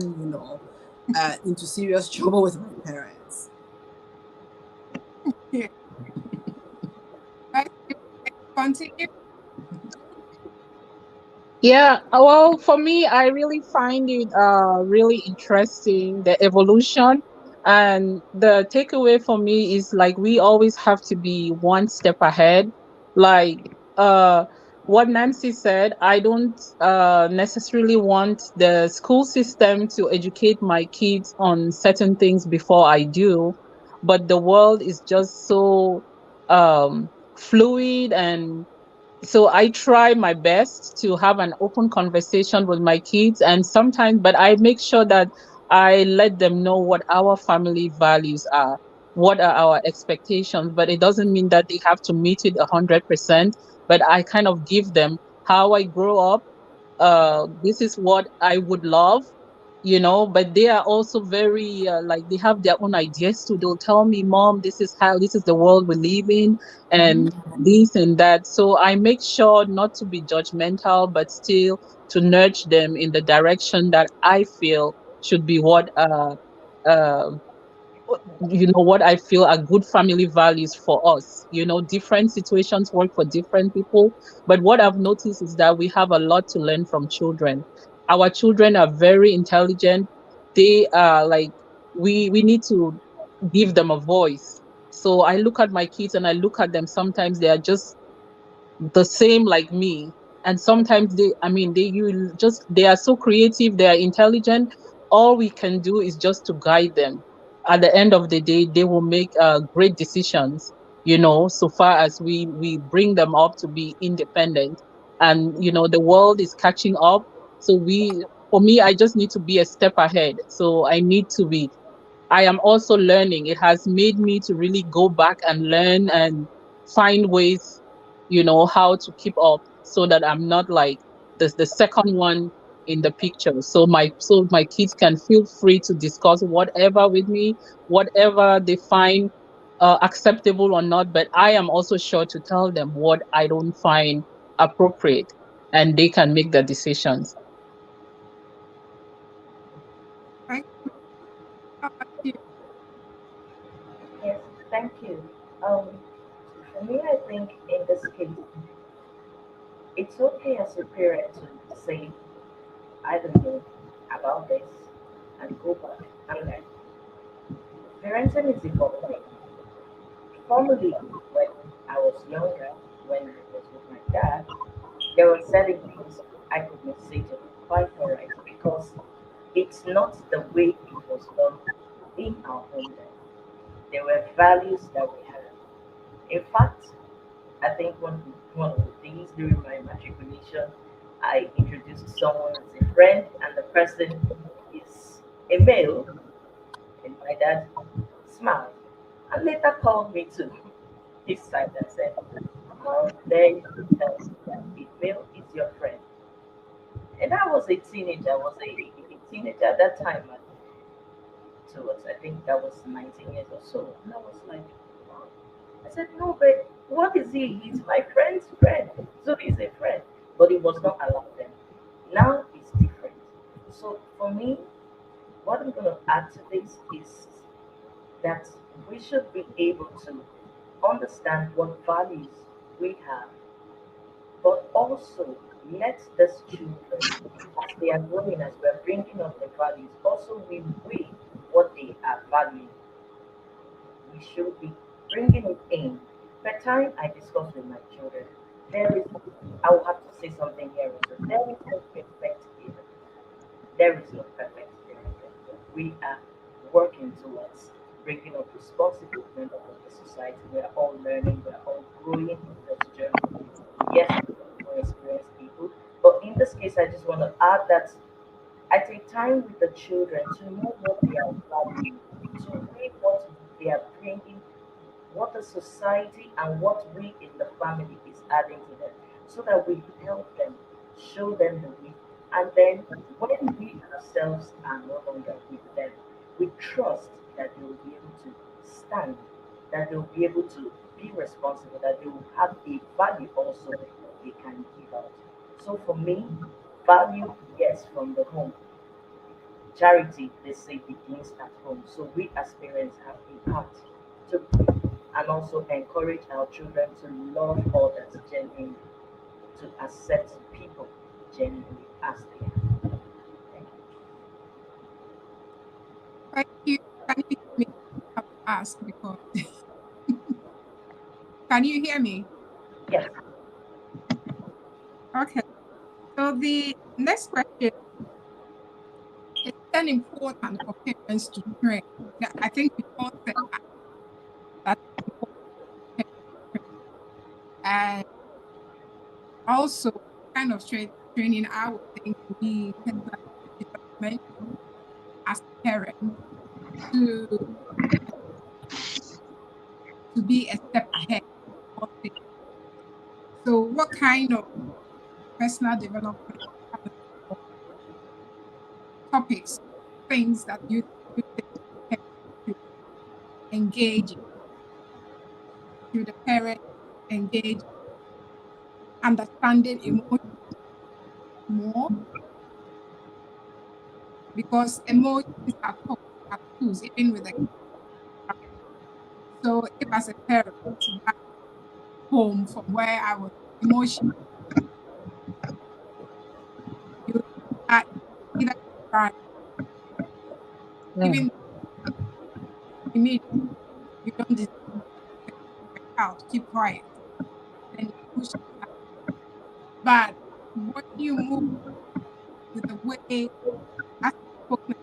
into serious trouble with my parents. Yeah. Right. Continue. Yeah, well, for me, I really find it really interesting, the evolution. And the takeaway for me is like we always have to be one step ahead. Like uh what Nancy said, I don't necessarily want the school system to educate my kids on certain things before I do, but the world is just so fluid, and so I try my best to have an open conversation with my kids, and sometimes, but I make sure that I let them know what our family values are, what are our expectations, but it doesn't mean that they have to meet it 100%. But I kind of give them how I grow up. This is what I would love, but they are also very like they have their own ideas too. They'll tell me, Mom, this is the world we live in, Mhm. and this and that. So I make sure not to be judgmental, but still to nudge them in the direction that I feel should be uh what I feel are good family values for us. Different situations work for different people, but what I've noticed is that we have a lot to learn from children. Our children are very intelligent. They are like, we need to give them a voice. So I look at my kids and I look at them, sometimes they are just the same like me, and sometimes they are so creative, they are intelligent. All we can do is just to guide them. At the end of the day, they will make great decisions, so far as we bring them up to be independent. And the world is catching up, so we for me, I just need to be a step ahead. So I am also learning. It has made me to really go back and learn and find ways, how to keep up so that I'm not like the second one in the picture. So my kids can feel free to discuss whatever with me, whatever they find acceptable or not. But I am also sure to tell them what I don't find appropriate, and they can make the decisions. Thank you. How about you? Yes, thank you. Um, for me, I think in this case, it's okay as a parent to say, I don't know about this and go back and learn. Parenting is evolving. Formerly, when I was younger, when I was with my dad, there were certain things I could not say to him quite alright because it's not the way it was done in our home then. There were values that we had. In fact, I think one of the things during my matriculation, I introduced someone as a friend, and the person is a male, and my dad smiled and later called me to his side and said, "How dare you tell me that a male is your friend?" And I was a teenager, I was a teenager at that time. Towards, I think that was 19 years or so. And I was like, wow. I said, no, but What is he? He's my friend's friend. So he's a friend. But it was not allowed then. Now it's different. So for me, what I'm going to add to this is that we should be able to understand what values we have, but also let these children, as they are growing, as we are bringing up the values, also we weigh what they are valuing. We should be bringing it in. Per time I discuss with my children, there is, I will have to say something here also. There is no perfect parent. There is no perfect parent. We are working towards bringing up responsible members of the society. We are all learning, we are all growing in this journey. Yes, we are more experienced people. But in this case, I just want to add that I take time with the children to know what they are valuing, to weigh what they are bringing, what the society and what we in the family is adding to them, so that we help them, show them the way. And then when we ourselves are no longer with them, we trust that they will be able to stand, that they will be able to be responsible, that they will have a value also they can give out. So for me, value, yes, from the home. Charity, they say, begins at home. So we as parents have a part to play and also encourage our children to love others genuinely, to accept people genuinely as they are. Thank Thank you. Can you hear me? I'll ask because can you hear me? you. Yes. Okay. So the next question is then important for parents to train. Yeah, I think we all said that important and also kind of training I would think would be personal development as a parent to to be a step ahead of things. So what kind of personal development or topics, things that you think parents should engage in? Should the parent engage understanding emotion more? Because emotions are tools, even with the so if as a parent back home from where I was emotional, you are either cry, Mm. even immediately you don't deserve your child, keep quiet, then you push it back. But when you move with the way as spoken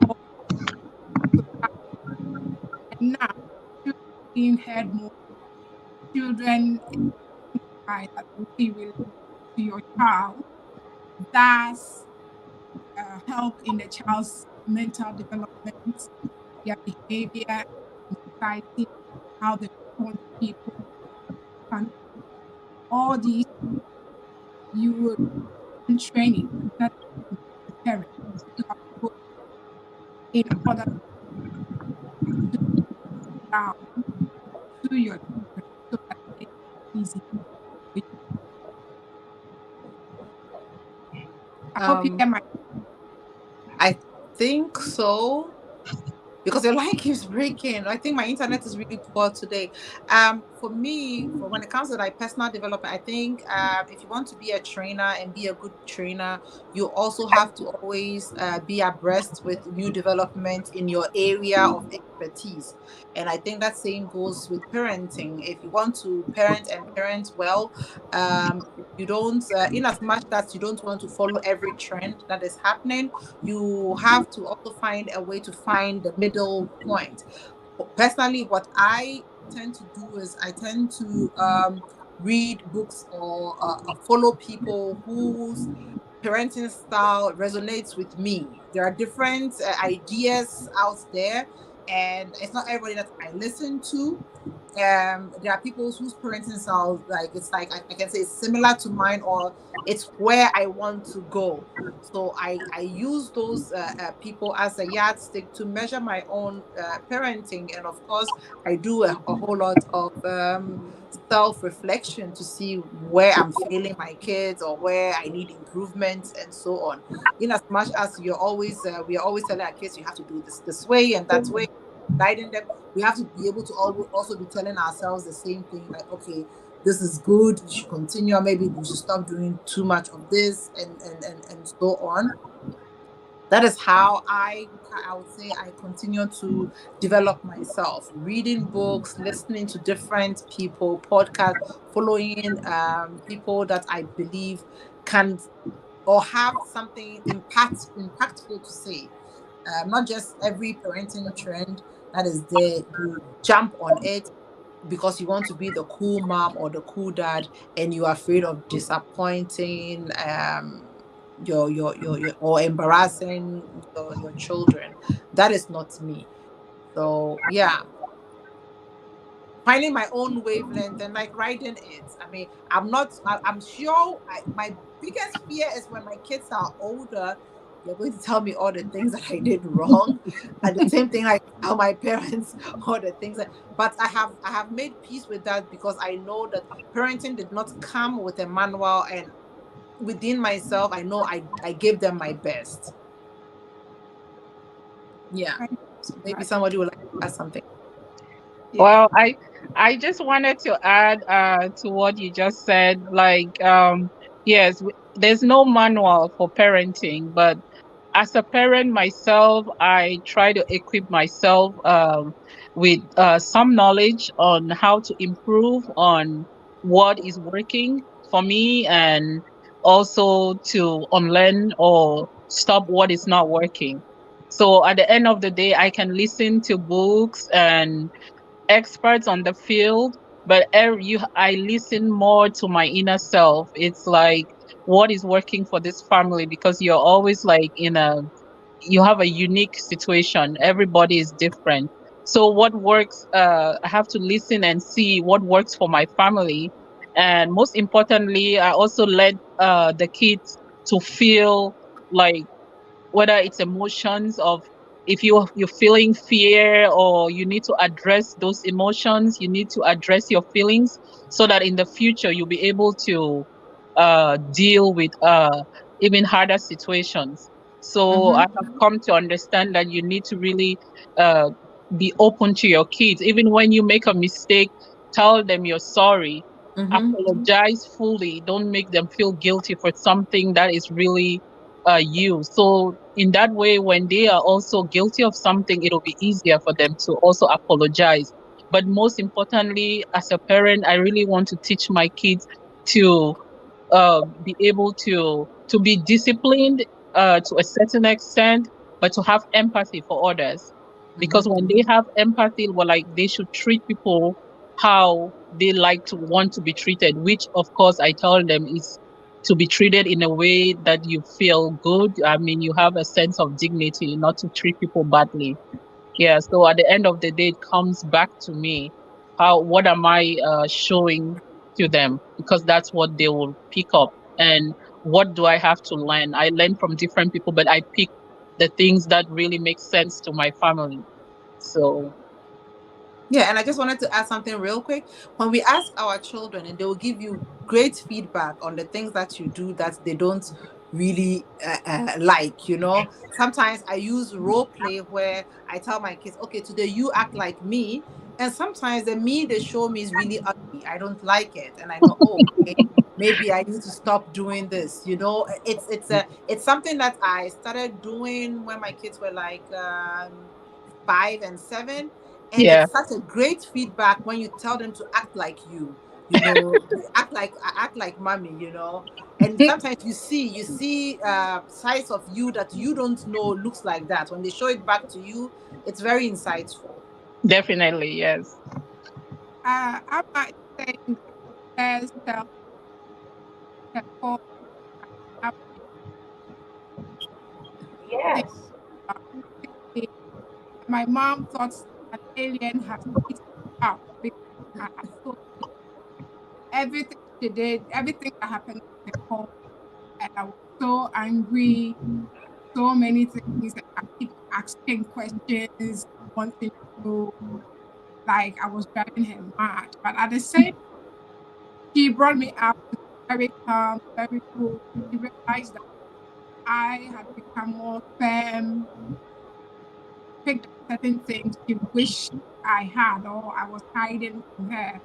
about so that and now children being heard more, children cry that really relate to your child, that's help in the child's mental development, their behavior in society, how they respond to people, and all these you would in training that parents you have to go in order to down to your children so that it's easy for you. I hope you Um, get my I think so. Because your line keeps breaking. I think my internet is really poor today. For me, for when it comes to like personal development, I think if you want to be a trainer and be a good trainer, you also have to always be abreast with new development in your area of expertise. And I think that same goes with parenting. If you want to parent and parent well, you don't, in as much that you don't want to follow every trend that is happening, you have to also find a way to find the middle point. Personally, what I tend to do is I tend to read books or follow people whose parenting style resonates with me. There are different ideas out there, and it's not everybody that I listen to. There are people whose parenting style, like it's like I can say it's similar to mine, or it's where I want to go. So I use those people as a yardstick to measure my own parenting, and of course I do a whole lot of self-reflection to see where I'm failing my kids or where I need improvements and so on. In as much as we are always telling our kids you have to do this way and that way, guiding them, we have to be able to also be telling ourselves the same thing, like, okay, this is good, you should continue, or maybe you should stop doing too much of this, and so on. That is how I would say I continue to develop myself, reading books, listening to different people, podcasts, following people that I believe can or have something impactful to say. Not just every parenting trend that is there, you jump on it because you want to be the cool mom or the cool dad, and you're afraid of disappointing your or embarrassing your children. That is not me. So yeah, finding my own wavelength and like riding it. I mean, I'm sure my biggest fear is when my kids are older, they're going to tell me all the things that I did wrong. And the same thing I tell my parents all the things but I have made peace with that because I know that parenting did not come with a manual, and within myself I know I gave them my best. Yeah. Thank you So so maybe much. somebody would like to add something. Yeah. Well, I just wanted to add to what you just said. Like, yes, there's no manual for parenting, but as a parent myself, I try to equip myself with some knowledge on how to improve on what is working for me, and also to unlearn or stop what is not working. So at the end of the day, I can listen to books and experts on the field, but I listen more to my inner self. It's like what is working for this family, because you're always like you have a unique situation. Everybody is different. So what works, I have to listen and see what works for my family. And most importantly, I also let the kids to feel like, whether it's emotions of, if you're feeling fear or you need to address those emotions, you need to address your feelings, so that in the future you'll be able to deal with even harder situations. So I Mm-hmm. have come to understand that you need to really uh, be open to your kids. Even when you make a mistake, tell them you're sorry, Mm-hmm. apologize fully, don't make them feel guilty for something that is really you. So in that way, when they are also guilty of something, it'll be easier for them to also apologize. But most importantly, as a parent, I really want to teach my kids to be able to be disciplined to a certain extent, but to have empathy for others. Because when they Mm-hmm. have empathy, well, like, they should treat people how they like to want to be treated, which of course I tell them is to be treated in a way that you feel good. I mean, you have a sense of dignity, not to treat people badly. Yeah, so at the end of the day, it comes back to me. What am I showing to them? Because that's what they will pick up. And what do I have to learn? I learn from different people, but I pick the things that really make sense to my family. So, Yeah, and I just wanted to add something real quick. When we ask our children, and they will give you great feedback on the things that you do that they don't really like, Sometimes I use role play where I tell my kids, okay, today you act like me. And sometimes the me they show me is really ugly. I don't like it. And I know, oh, okay, maybe I need to stop doing this. It's something that I started doing when my kids were like 5 and 7, and yeah, it's such a great feedback when you tell them to act like act like mommy. And sometimes you see sides of you that you don't know looks like that. When they show it back to you, it's very insightful. definitely, yes. I might say that there's self Yes. my mom thought an alien had eaten her up because I told everything she did, everything that happened at home, and I was so angry, so many things. I keep asking questions, wanting to know, like I was driving her mad. But at the same She brought me up to be very calm, very cool. She realized that I had become more firm, picked up certain things she wished I had or I was hiding from her.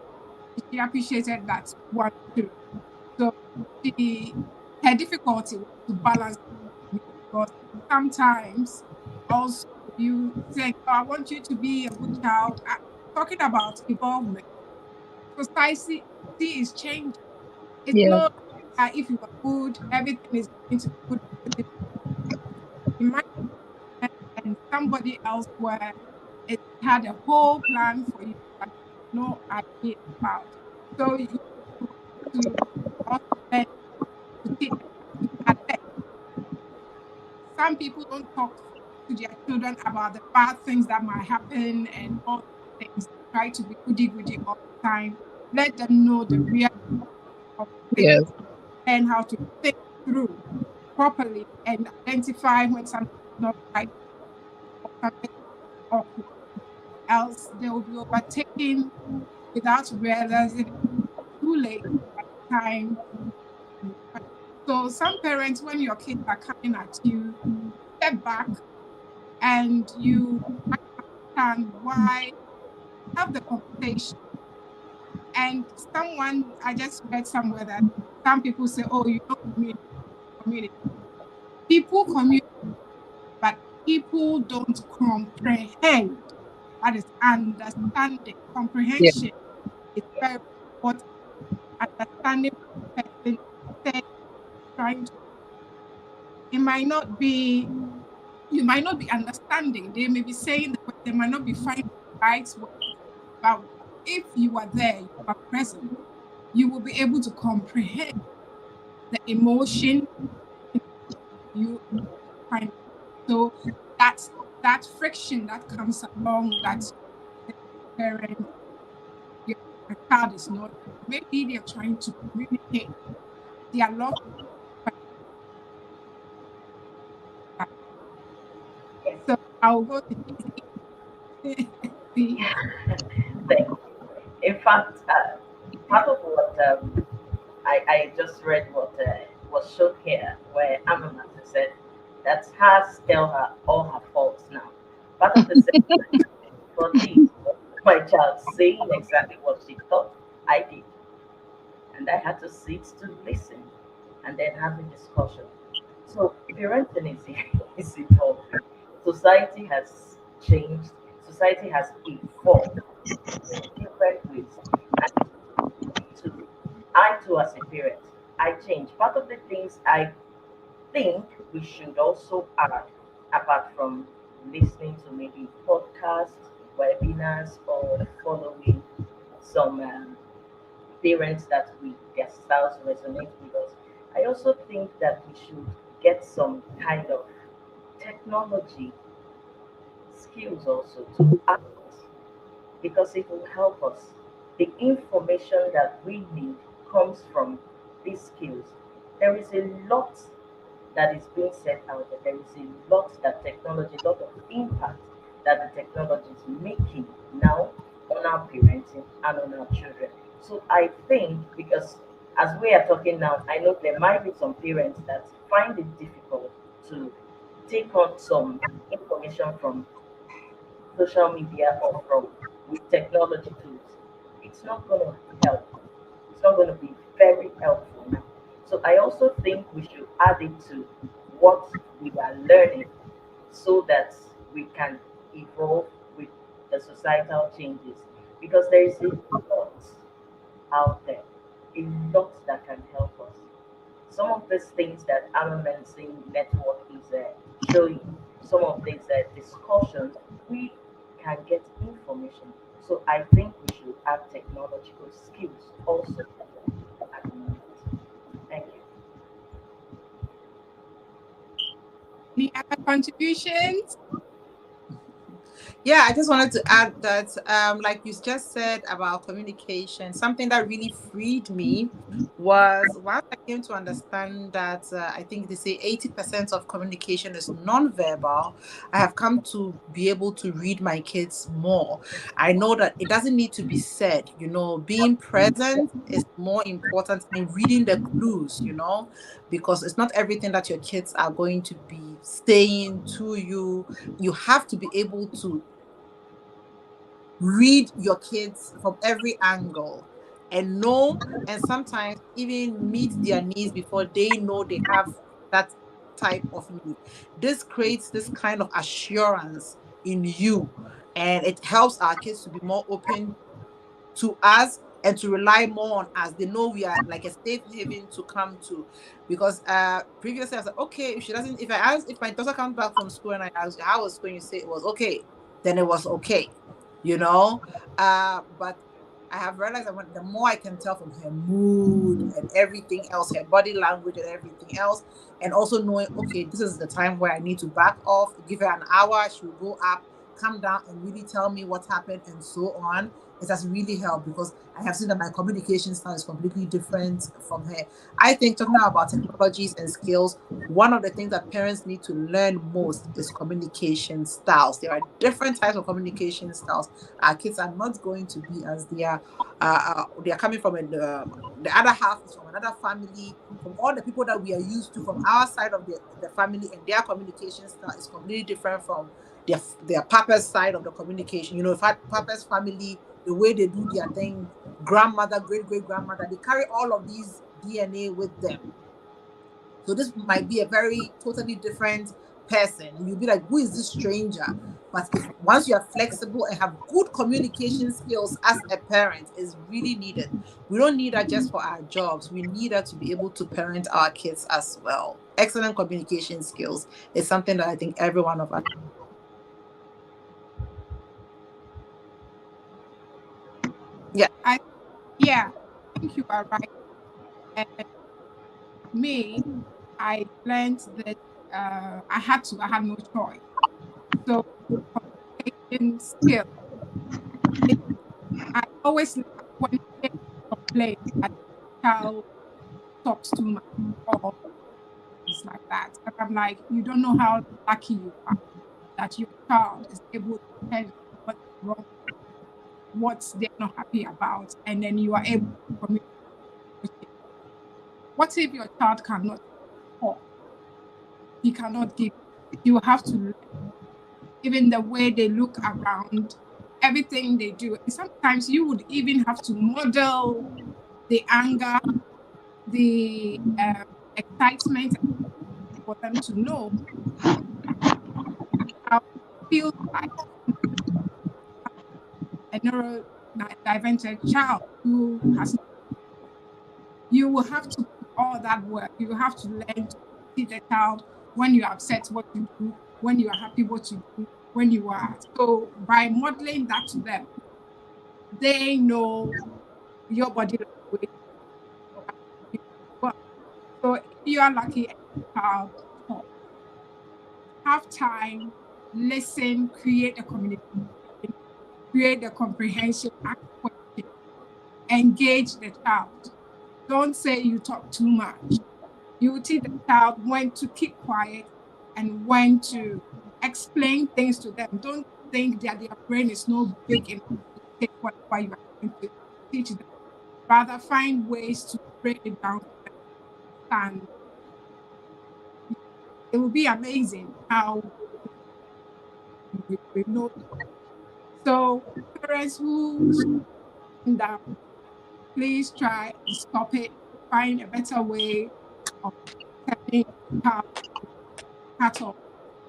She appreciated that one too. So she her difficulty was to balance me because sometimes also you say, oh, I want you to be a good child. Talking about evolvement, society is changing. It's Yes. not if you are good, everything is going to be good. You might and somebody elsewhere it had a whole plan for you, but no idea about. So you have to also learn to teach to adapt. Some people don't talk to their children about the bad things that might happen and all these things. Try to be goody goody all the time. Let them know the real of things Yes. and how to think through properly and identify when something is not right or something awkward. Else they will be overtaken without realizing it too late by the time. So some parents, when your kids are coming at you, step back and you understand why, have the conversation. And someone, I just read somewhere that some people say, oh, you don't communicate. People communicate, but people don't comprehend. That is understanding. Yes. Comprehension is very important. Understanding what the person is saying, trying to, it might not be, you might not be understanding. They may be saying the word, they might not be finding the right word. But if you are there, you are present, you will be able to comprehend the emotion you find. So that's that friction that comes along that the parent, your child is not. Maybe they're trying to communicate their love. Yes. So I'll go to Cheesy. See, Thank you. In fact, part of what I just read what was shown here, where Amamat said that has tell her all her faults now. Part of the same for this, my child saying exactly what she thought I did, and I had to sit to listen and then have a discussion. So parenting is is evolving. Society has changed. Society has evolved in different ways, and to I too as a parent, I change. Part of the things I think we should also add, apart from listening to maybe podcasts, webinars, or following some parents that we their styles resonate with us. I also think that we should get some kind of technology skills also to add because it will help us. The information that we need comes from these skills. There is a lot that is being set out there. There is a lot that technology, a lot of impact that the technology is making now on our parenting and on our children. So I think because as we are talking now, I know there might be some parents that find it difficult to take on some information from social media or from with technology tools. It's not going to help. It's not going to be very helpful now. So I also think we should add it to what we are learning so that we can evolve with the societal changes because there is a lot out there, a lot that can help us. Some of these things that Armamenting Network is showing, some of these discussions, we can get information. So I think we should add technological skills also at the moment. Thank you. any other contributions? Yeah, I just wanted to add that, like you just said about communication, something that really freed me was once I came to understand that I think they say 80% of communication is non-verbal. I have come to be able to read my kids more. I know that it doesn't need to be said, being present is more important than reading the clues, because it's not everything that your kids are going to be saying to you. You have to be able to read your kids from every angle and know, and sometimes even meet their needs before they know they have that type of need. This creates this kind of assurance in you, and it helps our kids to be more open to us and to rely more on us. They know we are like a safe haven to come to. Because previously I was like, okay, if my daughter comes back from school and I ask how was school, you say it was okay, then it was okay, you know. But I have realized that the more I can tell from her mood and everything else, her body language and everything else, and also knowing, okay, this is the time where I need to back off, give her an hour, she will go up, come down and really tell me what happened and so on. It has really helped because I have seen that my communication style is completely different from her. I think talking about technologies and skills, one of the things that parents need to learn most is communication styles. There are different types of communication styles. Our kids are not going to be as they are coming from the other half is from another family, from all the people that we are used to from our side of the family, and their communication style is completely different from their papa's side of the communication. If papa's family, the way they do their thing, grandmother, great great grandmother, they carry all of these DNA with them. So this might be a very totally different person. You'll be like, who is this stranger? But if once you are flexible and have good communication skills as a parent, is really needed. We don't need that just for our jobs. We need that to be able to parent our kids as well. Excellent communication skills is something that I think every one of us. Yeah. Yeah, I think you are right. And me, I learned that I had no choice. So communication skill, it, I always laugh when parents complain that the child talks too much or things like that. And I'm like, you don't know how lucky you are that your child is able to tell you what's wrong, what they're not happy about, and then you are able to communicate with it. What if your child cannot talk? He cannot give. You have to learn. Even the way they look around, everything they do. And sometimes you would even have to model the anger, the excitement for them to know how it feels like a neurodivergent child who has. You will have to put all that work. You have to learn to see the child when you're upset, what you do, when you are happy, what you do, when you are. So by modeling that to them, they know your body language. So if you are lucky and your child talk, have time, listen, create a communication, create a comprehension, ask questions, engage the child. Don't say you talk too much. You will teach the child when to keep quiet and when to explain things to them. Don't think that their brain is no big enough to take whatever you are going to teach them. Rather, find ways to break it down and it will be amazing how we know. So, parents who down, please try and stop it. Find a better way of telling how cut off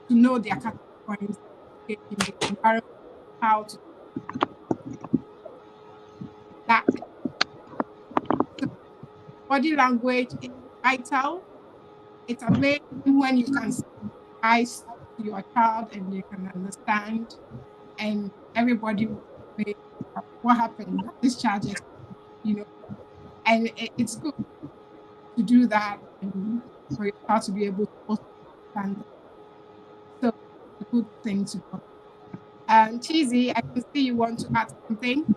to know their cut off points in the environment, how to that. So body language is vital. It's amazing when you can say eyes to your child and they can understand, and everybody will say, what happened? This child just, you know, and it's good to do that and for your child to be able to also understand. So it's a good thing to do. Cheesy, I can see you want to add something.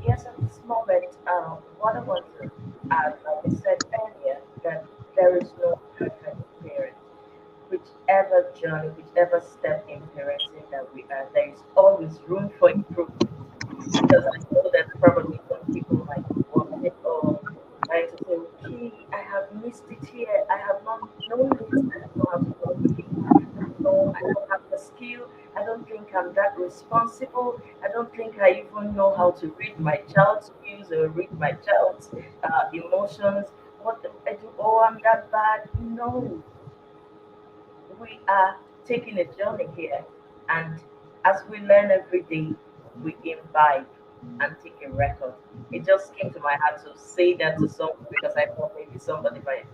Yes, at this moment, what I want to add, like I said earlier, that there is no perfect parent. Whichever journey, whichever step in parenting that we are, there is always room for improvement. Because I know that probably some people might be watching or trying to say, okay, I have missed it here. I have not known this. I don't know how to communicate. I don't know. I don't have the skill. I don't think I'm that responsible. I don't think I even know how to read my child's views or read my child's emotions. What do I do? Oh, I'm that bad. No, we are taking a journey here. And as we learn every day, we imbibe and take a record. It just came to my heart to say that to someone because I thought maybe somebody might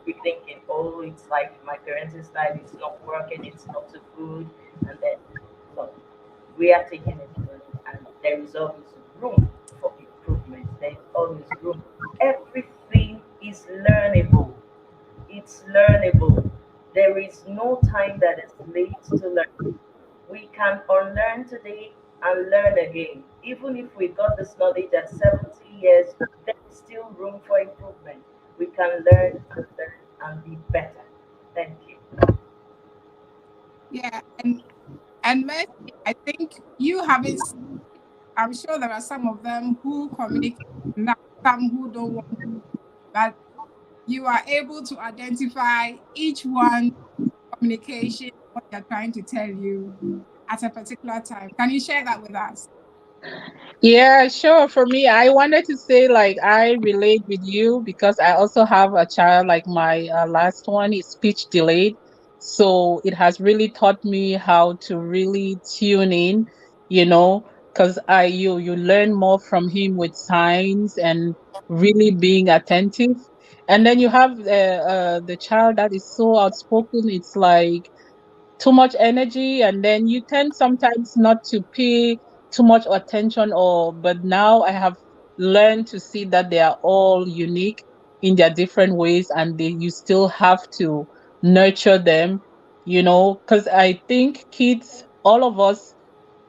be thinking, oh, it's like my parenting style is not working, it's not too good. And then, no, we are taking a journey and there is always room for improvement. There is always room. Everything is learnable. It's learnable. There is no time that is late to learn. We can unlearn today and learn again. Even if we got this knowledge at 70 years, there is still room for improvement. We can learn and be better. Thank you. Yeah, and Mercy, I think you haven't. I'm sure there are some of them who communicate now, some who don't want, but you are able to identify each one communication, what they're trying to tell you at a particular time. Can you share that with us? Yeah, sure. For me, I wanted to say like I relate with you because I also have a child. Like my last one is speech delayed, so it has really taught me how to really tune in. You know, because you learn more from him with signs and really being attentive. And then you have the child that is so outspoken. It's like too much energy, and then you tend sometimes not to pay too much attention. Or but now I have learned to see that they are all unique in their different ways, and you still have to nurture them, because I think kids, all of us,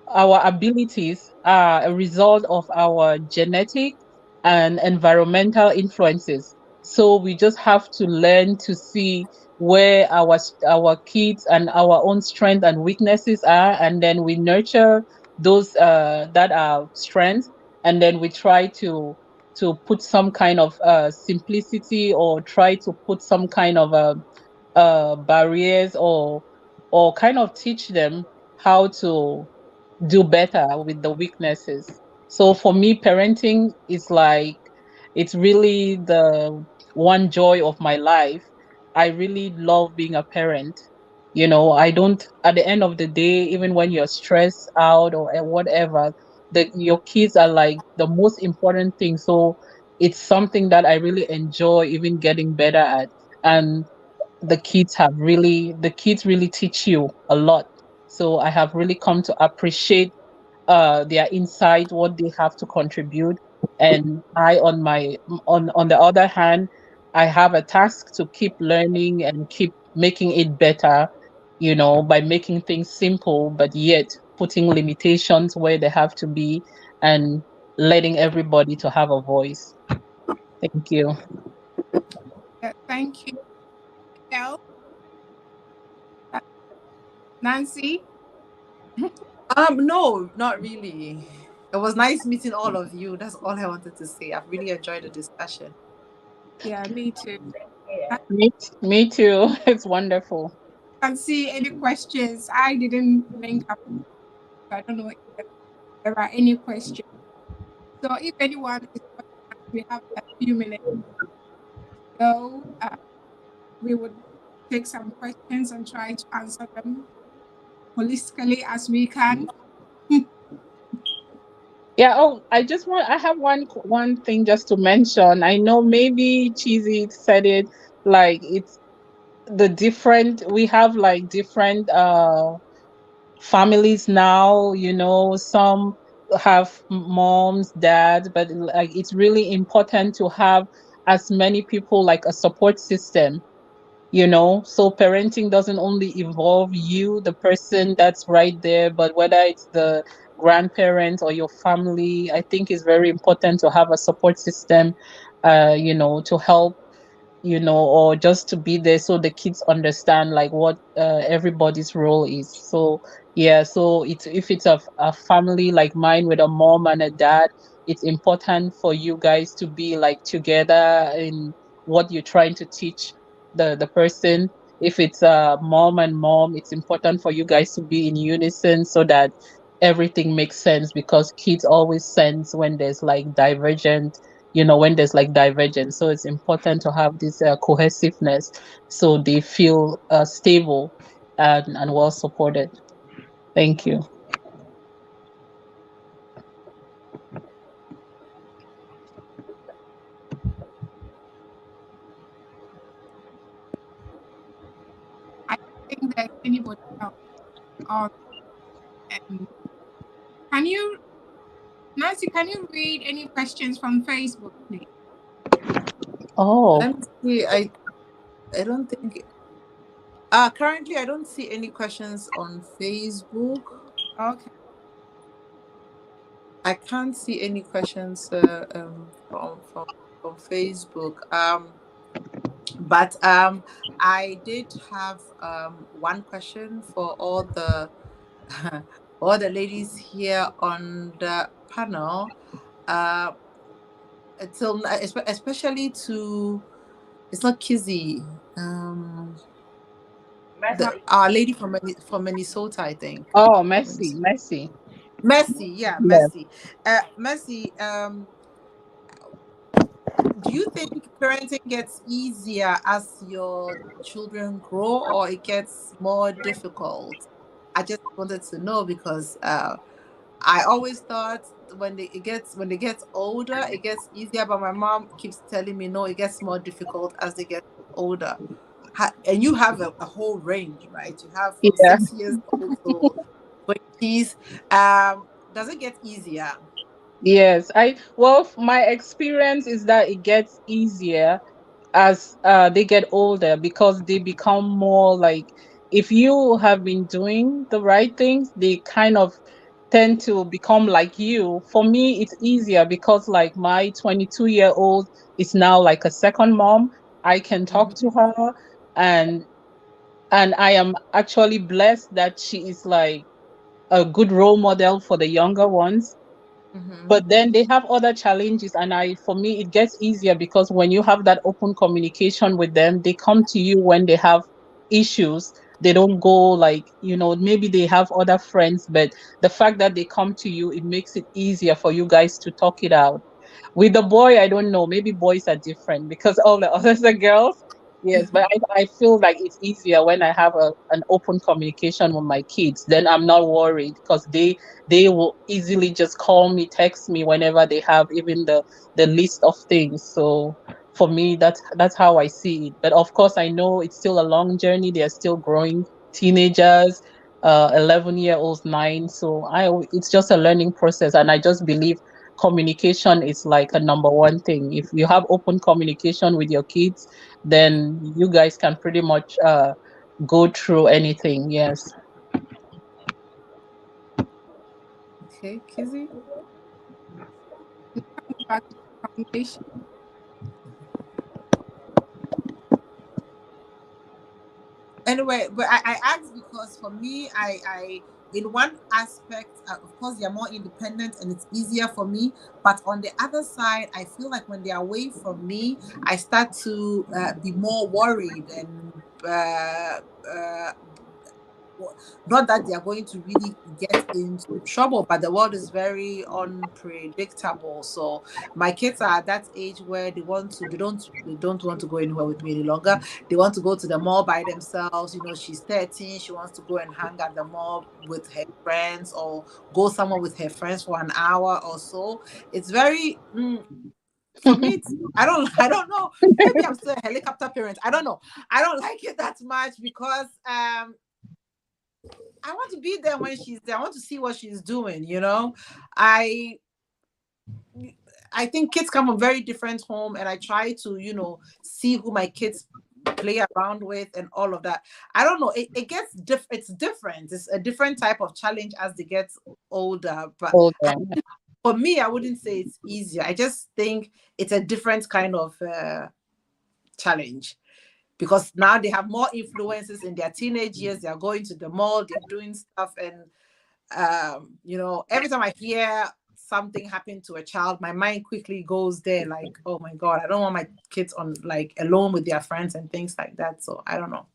our abilities are a result of our genetic and environmental influences. So we just have to learn to see where our kids and our own strengths and weaknesses are, and then we nurture those that are strengths, and then we try to put some kind of simplicity, or try to put some kind of barriers, or kind of teach them how to do better with the weaknesses. So for me, parenting is like, it's really the one joy of my life. I really love being a parent. I don't, at the end of the day, even when you're stressed out or whatever, your kids are like the most important thing. So it's something that I really enjoy even getting better at. And the kids really teach you a lot. So I have really come to appreciate their insight, what they have to contribute. And I, on the other hand, I have a task to keep learning and keep making it better, by making things simple, but yet putting limitations where they have to be, and letting everybody to have a voice. Thank you. Yeah, thank you, El. Nancy. No, not really. It was nice meeting all of you. That's all I wanted to say. I've really enjoyed the discussion. Yeah, me too. I Yeah. Me too. It's wonderful. can see any questions. I didn't link up. I don't know if there are any questions. So if anyone is, we have a few minutes to go. We would take some questions and try to answer them holistically as we can. Yeah, oh, I have one thing just to mention. I know maybe Cheesy said it, like it's the different we have like different families now, some have moms, dads, but like it's really important to have as many people, like a support system, So parenting doesn't only involve you, the person that's right there, but whether it's the grandparents or your family, I think it's very important to have a support system, to help, or just to be there so the kids understand like what everybody's role is. So yeah, so if it's a family like mine with a mom and a dad, it's important for you guys to be like together in what you're trying to teach the person. If it's a mom and mom, it's important for you guys to be in unison so that everything makes sense, because kids always sense when there's like divergence. So it's important to have this cohesiveness so they feel stable and well supported. Thank you. I don't think there's anybody else. Or, um, can you, Nancy, can you read any questions from Facebook, please? Oh, Let me see. I don't think currently I don't see any questions on Facebook. Okay. I can't see any questions from Facebook. But I did have one question for all the all the ladies here on the panel. Uh, especially to, it's not Kizzy. The Mercy. our lady from from Minnesota, I think. oh, Messi, Messi. Mercy, yeah, Yeah. Mercy. Mercy, do you think parenting gets easier as your children grow, or it gets more difficult? I just wanted to know because I always thought when they get older, it gets easier, but my mom keeps telling me no, it gets more difficult as they get older. And you have a whole range, right? You have from Yeah. 6 years old to 20s. Does it get easier? Yes. My experience is that it gets easier as they get older, because they become more like, if you have been doing the right things, they kind of tend to become like you. For me, it's easier because like my 22-year-old is now like a second mom. I can talk Mm-hmm. to her, and I am actually blessed that she is like a good role model for the younger ones. Mm-hmm. But then they have other challenges, and for me it gets easier because when you have that open communication with them, they come to you when they have issues. They don't go like, maybe they have other friends, but the fact that they come to you, it makes it easier for you guys to talk it out. With the boy, I don't know, maybe boys are different because all the others are girls. Yes, but I feel like it's easier when I have an open communication with my kids. Then I'm not worried because they will easily just call me, text me whenever they have even the list of things. So for me, that's how I see it. But of course, I know it's still a long journey. They're still growing teenagers, 11-year-olds, 9. So it's just a learning process, and I just believe communication is like a number one thing. If you have open communication with your kids, then you guys can pretty much go through anything. Yes. Okay, Kizzy. Coming back to the foundation. Anyway, but I asked because for me, I in one aspect, of course, they're more independent and it's easier for me. But on the other side, I feel like when they're away from me, I start to be more worried and not that they are going to really get into trouble, but the world is very unpredictable. So my kids are at that age where they don't want to go anywhere with me any longer. They want to go to the mall by themselves. She's 13, she wants to go and hang at the mall with her friends, or go somewhere with her friends for an hour or so. It's very for me, I don't know. Maybe I'm still a helicopter parent. I don't know. I don't like it that much because I want to be there when she's there. I want to see what she's doing. I I think kids come from very different home, and I try to, see who my kids play around with and all of that. I don't know. It gets it's different. It's a different type of challenge as they get older. But older. for me, I wouldn't say it's easier. I just think it's a different kind of challenge, because now they have more influences in their teenage years. They are going to the mall, they're doing stuff, and every time I hear something happen to a child, my mind quickly goes there, like, oh my God, I don't want my kids on like alone with their friends and things like that. So I don't know.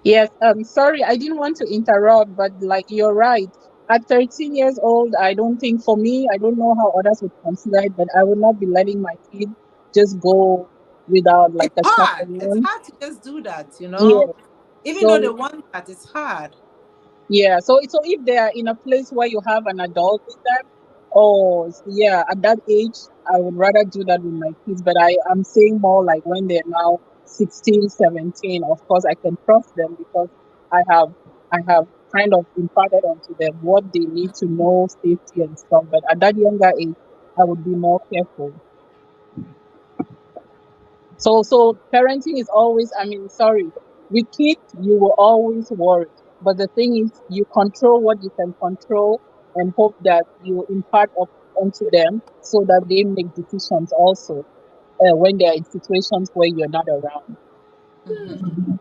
Yes, sorry, I didn't want to interrupt, but like you're right. At 13 years old, I don't think for me, I don't know how others would consider it, but I would not be letting my kid just go without like a It's chaperone. hard to just do that, Yeah. even though they So want that, it's hard. yeah, so if they are in a place where you have an adult with them, oh yeah, at that age, I would rather do that with my kids. But I'm saying more like when they're now 16, 17. Of course, I can trust them because I have I have kind of imparted onto them what they need to know, safety and stuff. But at that younger age, I would be more careful. So parenting is always, I mean, sorry, with kids, you will always worry. But the thing is, you control what you can control and hope that you impart up onto them so that they make decisions also when they're in situations where you're not around. Hmm.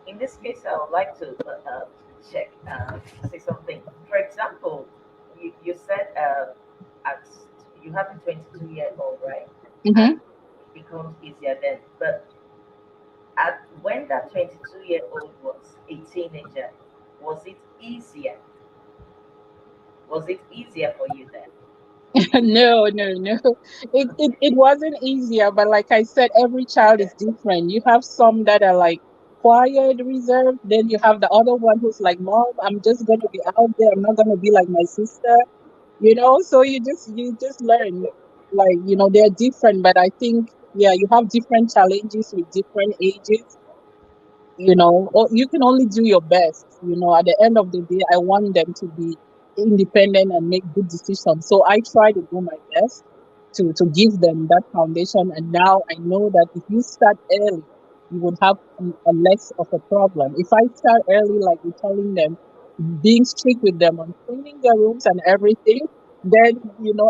In this case, I would like to check, say something. For example, you said at you have a 22-year-old, right? And Mm-hmm. it becomes easier then. But at when that 22-year-old was a teenager, was it easier? Was it easier for you then? No, no, no. It wasn't easier, but like I said, every child is different. You have some that are like quiet, reserved. Then you have the other one who's like, Mom, I'm just gonna be out there. I'm not gonna be like my sister. So you just learn, like, they're different, but I think, yeah, you have different challenges with different ages, or you can only do your best. At the end of the day, I want them to be independent and make good decisions, so I try to do my best to give them that foundation. And now I know that if you start early, you would have a less of a problem. If I start early, like we're telling them, being strict with them on cleaning their rooms and everything, then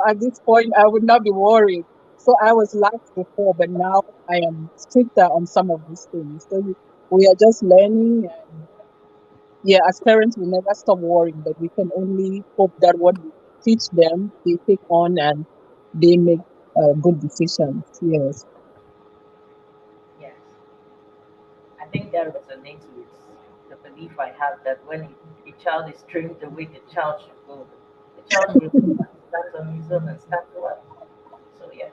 at this point I would not be worried. So I was lax before, but now I am stricter on some of these things. So we are just learning, and yeah, as parents we never stop worrying, but we can only hope that what we teach them they take on and they make good decisions. Yes. Yes. I think that resonates with the belief I have that when a child is trained the way the child should go, the child will stand on his own and stand well. So yes,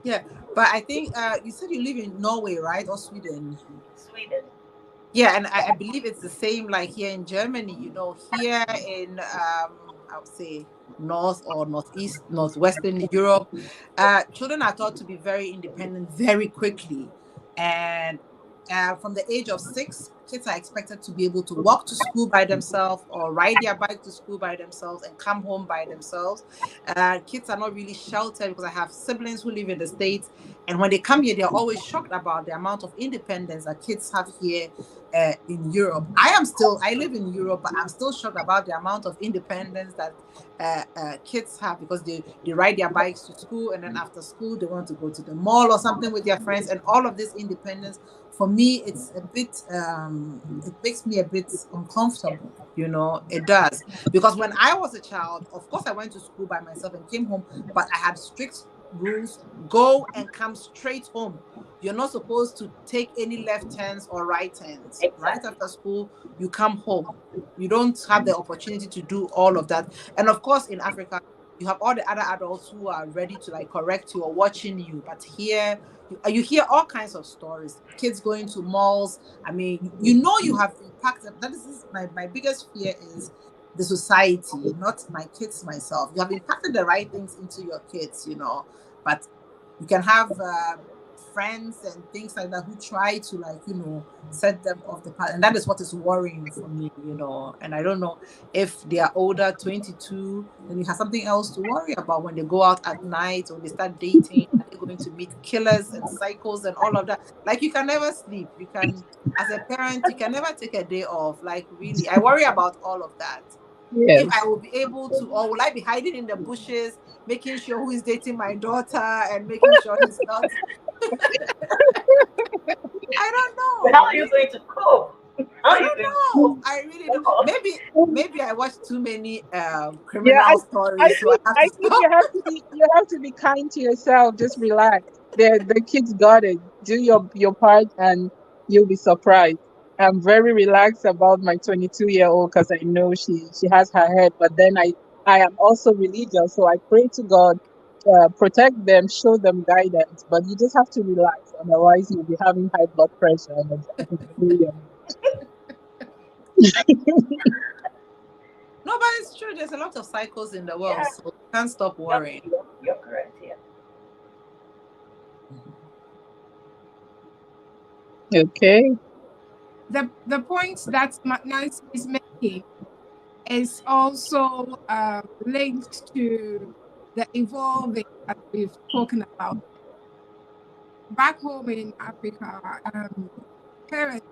Yeah, but I think you said you live in Norway, right, or Sweden? Sweden. Yeah, and I believe it's the same like here in Germany. Here in I would say north or northeast, northwestern Europe, children are taught to be very independent very quickly, and from the age of 6, kids are expected to be able to walk to school by themselves or ride their bike to school by themselves and come home by themselves. Kids are not really sheltered because I have siblings who live in the States, and when they come here, they're always shocked about the amount of independence that kids have here in Europe. I live in Europe, but I'm still shocked about the amount of independence that kids have, because they ride their bikes to school, and then after school they want to go to the mall or something with their friends, and all of this independence, for me, it's a bit, it makes me a bit uncomfortable. It does, because when I was a child, of course I went to school by myself and came home, but I had strict rules: go and come straight home. You're not supposed to take any left turns or right turns. Right Exactly. after school, you come home. You don't have the opportunity to do all of that. And of course, in Africa, you have all the other adults who are ready to like correct you or watching you. But here, you hear all kinds of stories. Kids going to malls. I mean, you have impacted. That is my biggest fear is the society, not my kids myself. You have impacted the right things into your kids. But you can have friends and things like that who try to like set them off the path, and that is what is worrying for me. And I don't know if they are older, 22, then you have something else to worry about when they go out at night or they start dating. Are they going to meet killers and psychos and all of that. Like, you can never sleep. You can, as a parent, you can never take a day off. Like, really, I worry about all of that. If I Yes. will be able to, or will I be hiding in the bushes, making sure who is dating my daughter and making sure he's not. I don't How know. are you going to cope? How I are you don't going to know. cope? I really don't. Maybe I watched too many Yeah, criminal I stories, so I think have I to think stop. you have to be kind to yourself. Just relax. The kids got it. Do your part, and you'll be surprised. I'm very relaxed about my 22-year-old because I know she has her head. But then I am also religious, so I pray to God, protect them, show them guidance. But you just have to relax, otherwise you'll be having high blood pressure and a million. No, but it's true. There's a lot of cycles in the world, Yeah, so you can't stop you're, worrying. you're correct here. Okay. The point that Nancy is making is also linked to the evolving that we've spoken about. Back home in Africa, parents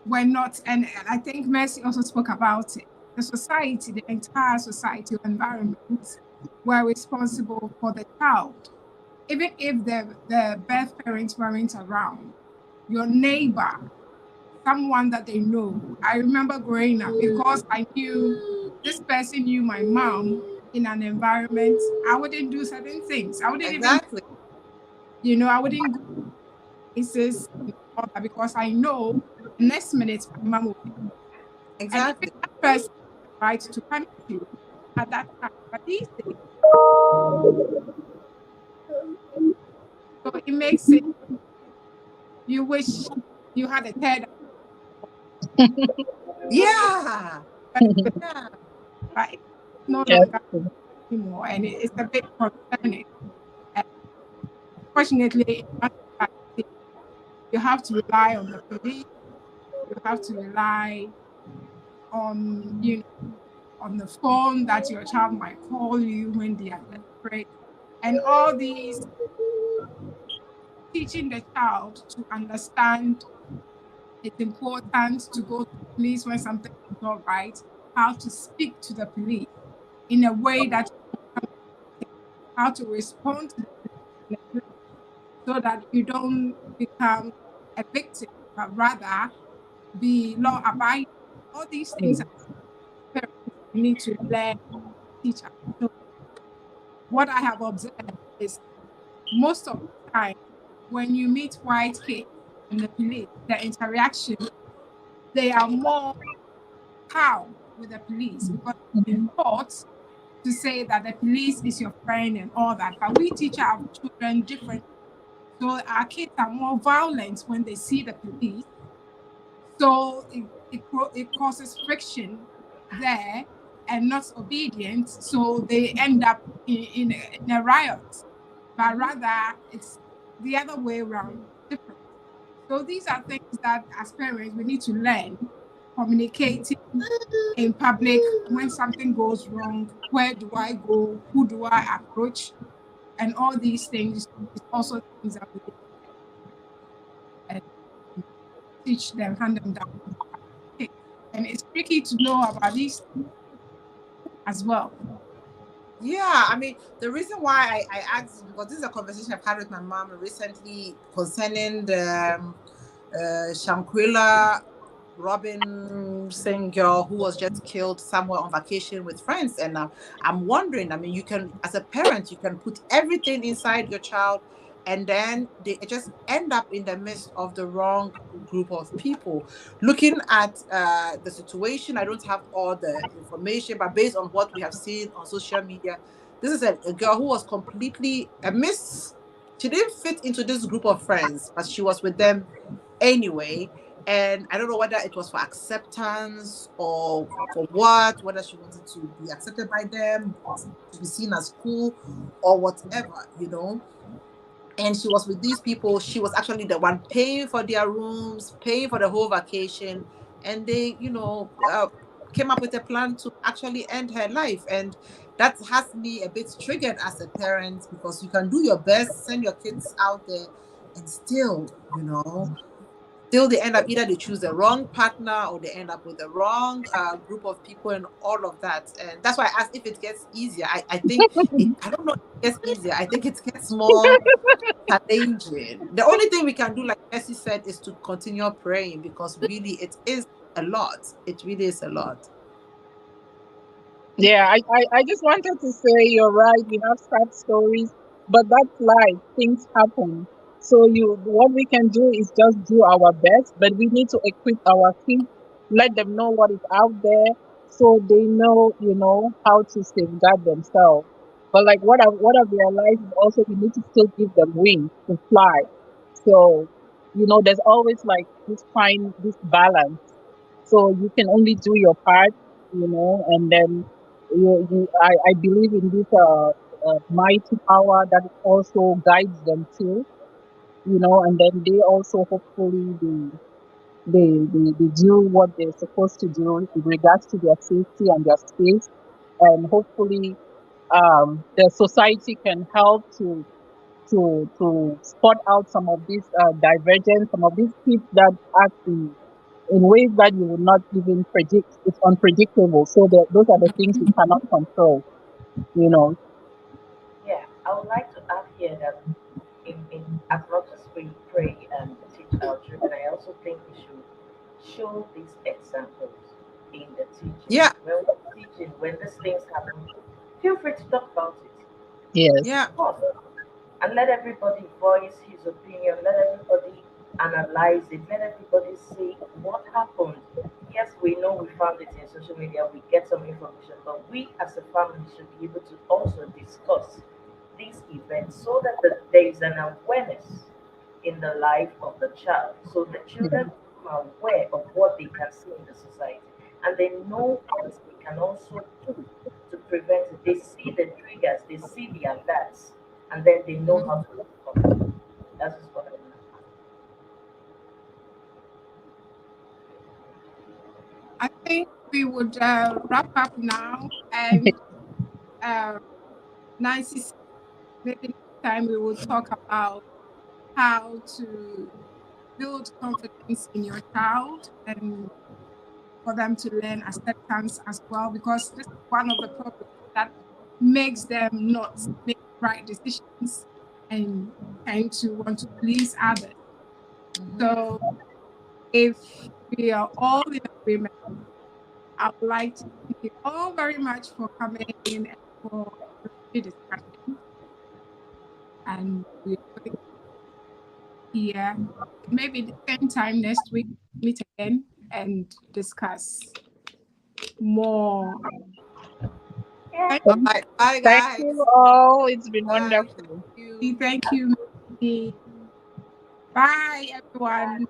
were not, and I think Mercy also spoke about it. The society, the entire society environment were responsible for the child. Even if the birth parents weren't around, your neighbor, someone that they know. I remember growing up because I knew this person knew my mom in an environment. I wouldn't do certain things. I wouldn't even, Exactly. I wouldn't go places and all that because I know the next minute my mom will be. And even Exactly. that person has the right to punish you at that time. But these days, so it makes it you wish you had a third, Yeah. but Yeah. it's no Yes. longer anymore, and it's a bit concerning. And fortunately, in our society, you have to rely on the police. You have to rely on on the phone that your child might call you when they are desperate, and all these teaching the child to understand it's important to go to the police when something is not right, how to speak to the police in a way that how to respond to the police so that you don't become a victim, but rather be law abiding. All these things Mm. are parents need to learn, teach our children. What I have observed is most of the time when you meet white kids and the police, the interaction, they are more calm with the police because they've been taught to say that the police is your friend and all that. But we teach our children differently. So our kids are more violent when they see the police. So it causes friction there and not obedience. So they end up in a riot. But rather, it's the other way around, different. So these are things that as parents we need to learn, communicating in public when something goes wrong, where do I go, who do I approach, and all these things is also things that we need to teach them, hand them down. And it's tricky to know about these as well. Yeah, I mean, the reason why I asked is because this is a conversation I've had with my mom recently concerning the Shanquilla Robinson girl who was just killed somewhere on vacation with friends. And I'm wondering, I mean, you can, as a parent, you can put everything inside your child, and then they just end up in the midst of the wrong group of people. Looking at the situation, I don't have all the information, but based on what we have seen on social media, this is a girl who was completely a miss. She didn't fit into this group of friends, but she was with them anyway. And I don't know whether it was for acceptance or for what, whether she wanted to be accepted by them, to be seen as cool or whatever. And she was with these people. She was actually the one paying for their rooms, paying for the whole vacation. And they, came up with a plan to actually end her life. And that has me a bit triggered as a parent, because you can do your best, send your kids out there, and still, still they end up, either they choose the wrong partner or they end up with the wrong group of people and all of that. And that's why I asked if it gets easier. I think I don't know if it gets easier. I think it gets more challenging. The only thing we can do, like Messi said, is to continue praying, because really it is a lot. It really is a lot. Yeah, I just wanted to say you're right. We have sad stories, but that's life. Things happen. So what we can do is just do our best, but we need to equip our kids, let them know what is out there, so they know, how to safeguard themselves. But like what I've realized is also we need to still give them wings to fly. So, there's always like this balance. So you can only do your part, and then I believe in this mighty power that also guides them too, and then they also hopefully they do what they're supposed to do in regards to their safety and their space, and hopefully the society can help to spot out some of these divergence, some of these kids that act in ways that you would not even predict. It's unpredictable. So those are the things we cannot control, you know. Yeah, I would like to add here that as much as we pray and teach our children, I also think we should show these examples in the teaching. Yeah, When we're teaching, when these things happen, feel free to talk about it. Yes. yeah. Talk and let everybody voice his opinion. Let everybody analyze it. Let everybody see what happened. Yes, we know we found it in social media. We get some information, but we as a family should be able to also discuss these events so that there is an awareness in the life of the child. So the children become aware of what they can see in the society and they know what they can also do to prevent it. They see the triggers, they see the alerts, and then they know how to overcome it. That is what I want to I think we would wrap up now, and uh, Nancy said maybe next time we will talk about how to build confidence in your child and for them to learn acceptance as well, because this is one of the problems that makes them not make right decisions and tend to want to please others. So if we are all in agreement, I would like to thank you all very much for coming in and for the discussion. And we're going here maybe the same time next week, meet again and discuss more. Yeah. Thank All right. Bye, Thank you guys. all. It's been Bye. wonderful. Thank you. you. Thank you. Bye, everyone.